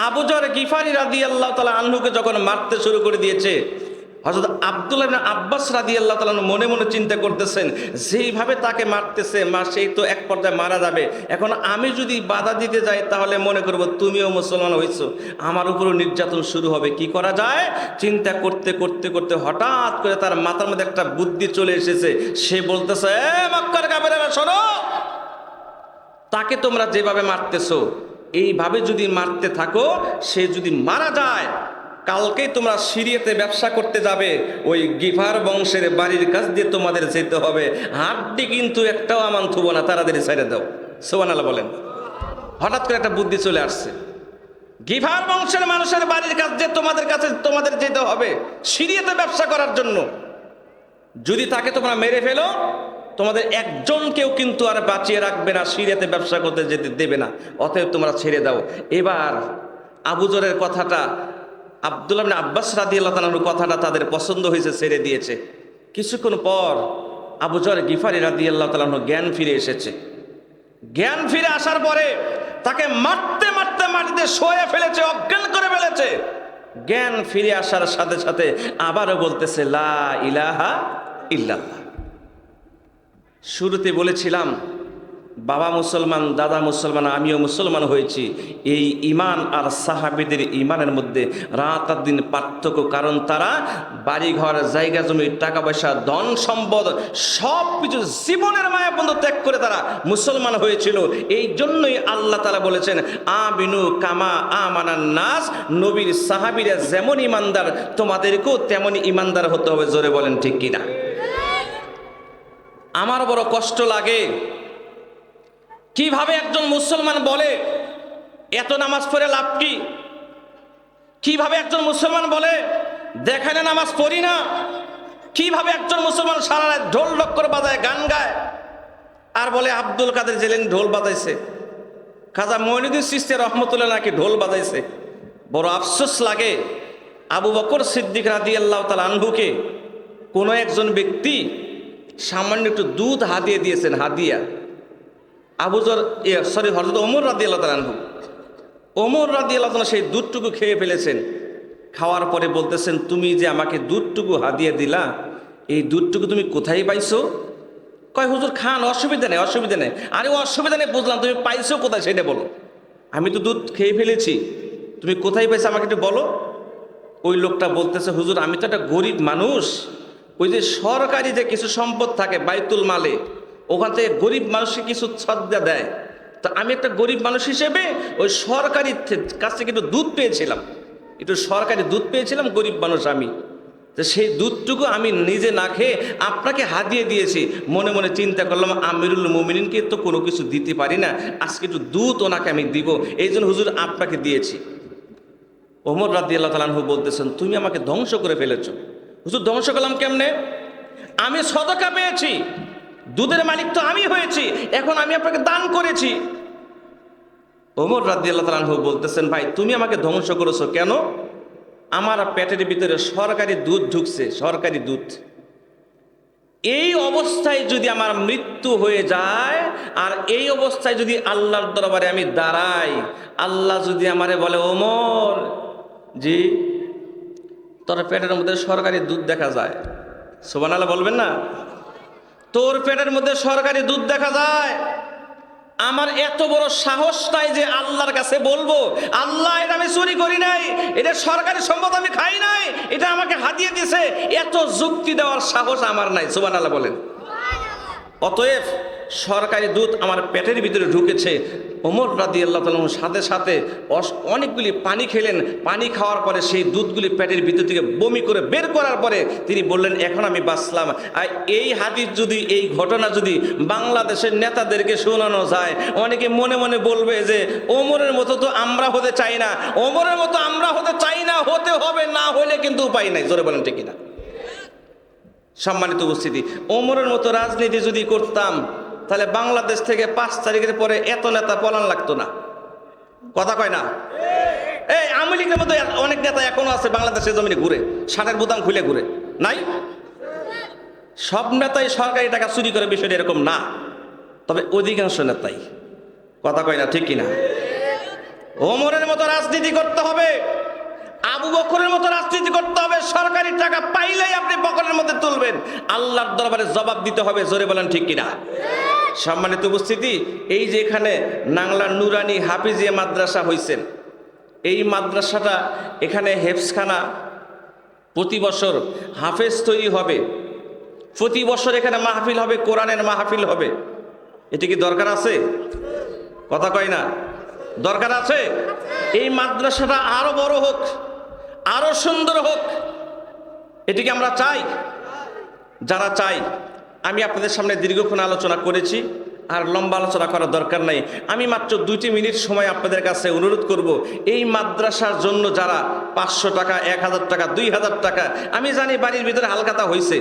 আবু যর গিফারি রাদিয়াল্লাহু তাআলা আনহুকে যখন মারতে শুরু করে দিয়েছে, হযরত আব্দুল্লাহ ইবনে আব্বাস রাদিয়াল্লাহু তাআলা মনে মনে চিন্তা করতেছেন, যেইভাবে তাকে মারতেছে, সেই তো এক পর্যায়ে মারা যাবে। এখন আমি যদি বাধা দিতে যাই, তাহলে মনে করব তুমিও মুসলমান হইছো, আমার উপরও নির্যাতন শুরু হবে। কি করা যায় চিন্তা করতে করতে করতে হঠাৎ করে তার মাথার মধ্যে একটা বুদ্ধি চলে এসেছে। সে বলতেছে, মক্কার কাফেরেরা শোনো, তাকে তোমরা যেভাবে মারতেছো, এইভাবে যদি মারতে থাকো, সে যদি মারা যায়, কালকেই তোমরা সিরিয়াতে ব্যবসা করতে যাবে, ওই গিফার বংশের বাড়ির কাছ দিয়ে তোমাদের যেতে হবে, হাড্ডি কিন্তু একটাও আমান থুবো না, তাড়াতাড়ি ছেড়ে দাও। সুবহানাল্লাহ বলেন। হঠাৎ করে একটা বুদ্ধি চলে আসছে, গিফার বংশের মানুষের বাড়ির কাছ দিয়ে তোমাদের যেতে হবে সিরিয়াতে ব্যবসা করার জন্য। যদি তাকে তোমরা মেরে ফেলো, তোমাদের একজনকেও কিন্তু আর বাঁচিয়ে রাখবে না, সিরিয়াতে ব্যবসা করতে যেতে দেবে না, অতএব তোমরা ছেড়ে দাও। এবার আবু যরের কথাটা, আব্দুল্লাহ ইবনে আব্বাস রাদিয়াল্লাহু তাআলার কথাটা তাদের পছন্দ হয়েছে, ছেড়ে দিয়েছে। কিছুক্ষণ পর আবু যর গিফারি রাদিয়াল্লাহু তাআলা জ্ঞান ফিরে এসেছে। জ্ঞান ফিরে আসার পরে তাকে মারতে মারতে মাটিতে শোয়ে ফেলেছে, অজ্ঞান করে ফেলেছে। জ্ঞান ফিরে আসার সাথে সাথে আবারও বলতেছে লা ইলাহা ইল্লাল্লাহ। শুরুতে বলেছিলাম বাবা মুসলমান, দাদা মুসলমান, আমিও মুসলমান হয়েছি। এই ঈমান আর সাহাবীদের ঈমানের মধ্যে রাত আর দিন পার্থক্য, কারণ তারা বাড়িঘর, জায়গা জমি, টাকা পয়সা, ধন সম্পদ সব কিছু জীবনের মায়াবন্ধ ত্যাগ করে তারা মুসলমান হয়েছিল। এই জন্যই আল্লাহ তাআলা বলেছেন, আমিনু কামা আমানান নাস, নবীর সাহাবীরা যেমন ঈমানদার, তোমাদেরকেও তেমনই ঈমানদার হতে হবে। জোরে বলেন ঠিক কিনা? আমার বড় কষ্ট লাগে, কিভাবে একজন মুসলমান বলে এত নামাজ পড়ে লাভ কি? কিভাবে একজন মুসলমান বলে দেখানে নামাজ পড়ি না? কিভাবে একজন মুসলমান সারা রাত ঢোল ডক্কর বাজায়, গান গায়, আর বলে আব্দুল কাদের জিলানী ঢোল বাজাইছে, খাজা মঈনুদ্দিন চিশতি রহমতুল্লাহ নাকি ঢোল বাজাইছে। বড় আফসোস লাগে, আবু বকর সিদ্দিক রাদিয়াল্লাহু তাআলা আনহুকে কোনো একজন ব্যক্তি সামান্য একটু দুধ হাদিয়ে দিয়েছেন, হাদিয়া। হযরত ওমর রাদিয়াল্লাহু তাআলা আনহু, ওমর রাদিয়াল্লাহু তাআলা সেই দুধটুকু খেয়ে ফেলেছেন। খাওয়ার পরে বলতেছেন, তুমি যে আমাকে দুধটুকু হাদিয়া দিলা, এই দুধটুকু তুমি কোথায় পাইছো? কয়, হুজুর খান, অসুবিধা নেই, অসুবিধা নেই। আরে অসুবিধা নেই বুঝলাম, তুমি পাইছো কোথায় সেটা বলো। আমি তো দুধ খেয়ে ফেলেছি, তুমি কোথায় পাইছো আমাকে একটু বলো। ওই লোকটা বলতেছে, হুজুর আমি তো একটা গরিব মানুষ, ওই যে সরকারি যে কিছু সম্পদ থাকে বাইতুল মালে, ওখান থেকে গরিব মানুষকে কিছু সদ্গা দেয়, তো আমি একটা গরিব মানুষ হিসেবে ওই সরকারি কাছ থেকে একটু দুধ পেয়েছিলাম, একটু সরকারি দুধ পেয়েছিলাম, গরিব মানুষ আমি, তো সেই দুধটুকু আমি নিজে না খেয়ে আপনাকে হাদিয়ে দিয়েছি। মনে মনে চিন্তা করলাম, আমিরুল মুমিনিনকে তো কোনো কিছু দিতে পারি না, আজকে একটু দুধ ওনাকে আমি দিব, এই জন্য হুজুর আপনাকে দিয়েছি। ওমর রাদিয়াল্লাহু তাআলা আনহু বলতেছেন, তুমি আমাকে ধ্বংস করে ফেলেছো। হুজুর ধ্বংস করলাম কেমনে? আমি সদকা পেয়েছি, দুধের মালিক তো আমি হয়েছি, এখন আমি আপনাকে দান করেছি। ওমর রাদিয়াল্লাহু তাআলা আনহু বলতেছেন, ভাই তুমি আমাকে ধ্বংস করেছো কেন? আমার পেটের ভিতরে সরকারি দুধ ঢুকছে, সরকারি দুধ। এই অবস্থায় যদি আমার মৃত্যু হয়ে যায়, আর এই অবস্থায় যদি আল্লাহর দরবারে আমি দাঁড়াই, আল্লাহ যদি আমারে বলে, ওমর জি তোর পেটের মধ্যে সরকারি দুধ দেখা যায়, সুবহানাল্লাহ বলবেন না? তোর পেটের মধ্যে সরকারি দুধ দেখা যায়, আমার এত বড় সাহস নাই যে আল্লাহর কাছে বলবো, আল্লাহ এটা আমি চুরি করি নাই, এটা সরকারি সম্পদ আমি খাই নাই, এটা আমাকে হাতিয়ে দিয়েছে, এত যুক্তি দেওয়ার সাহস আমার নাই, সুবহানাল্লাহ বলেন। অতএব সরকারি দুধ আমার পেটের ভিতরে ঢুকেছে। ওমর রাদিয়াল্লাহু তাআলার সাথে সাথে অনেকগুলি পানি খেলেন। পানি খাওয়ার পরে সেই দুধগুলি পেটের ভিতর থেকে বমি করে বের করার পরে তিনি বললেন, এখন আমি বাঁচলাম। আর এই হাদিস যদি, এই ঘটনা যদি বাংলাদেশের নেতাদেরকে শোনানো যায়, অনেকে মনে মনে বলবে যে ওমরের মতো তো আমরা হতে চাই না, ওমরের মতো আমরা হতে চাই না, হতে হবে, না হলে কিন্তু উপায় নাই। জোরে বলেন ঠিক কিনা? সম্মানিত উপস্থিতি, ওমরের মতো রাজনীতি যদি করতাম, তাহলে বাংলাদেশ থেকে 5 তারিখের পরে এত নেতা পলান লাগতো না। কথা কয় না? এই আওয়ামী লীগের মতো অনেক নেতা এখনো আছে বাংলাদেশের জমিনে ঘুরে, শার্টের বোতাম খুলে ঘুরে, নাই? সব নেতাই সরকারি টাকা চুরি করে, বিষয়টা এরকম না, তবে অধিকাংশ নেতাই। কথা কয় না ঠিক কিনা? ওমরের মতো রাজনীতি করতে হবে, আবু বকরের মতো রাজনীতি করতে হবে। সরকারি টাকা পাইলেই আপনি পকেটের মধ্যে তুলবেন, আল্লাহর দরবারে জবাব দিতে হবে। জোরে বলেন ঠিক কিনা? সম্মানিত উপস্থিতি, এই যে এখানে নাংলা নুরানি হাফিজিয়া মাদ্রাসা হয়েছেন, এই মাদ্রাসাটা এখানে হেফজখানা, প্রতি বছর হাফেজ তৈরি হবে, প্রতি বছর এখানে মাহফিল হবে, কোরআনের মাহফিল হবে। এটি কি দরকার আছে? কথা কয় না? দরকার আছে। এই মাদ্রাসাটা আরো বড় হোক, আরো সুন্দর হোক, এটিকে আমরা চাই। যারা চাই, আমি আপনাদের সামনে দীর্ঘক্ষণ আলোচনা করেছি, আর লম্বা আলোচনা করার দরকার নাই। আমি মাত্র 2টি মিনিট সময় আপনাদের কাছে অনুরোধ করব, এই মাদ্রাসার জন্য যারা 500 টাকা, 1000 টাকা, 2000 টাকা, আমি জানি বাড়ির ভিতরে হালখাতা হয়েছে,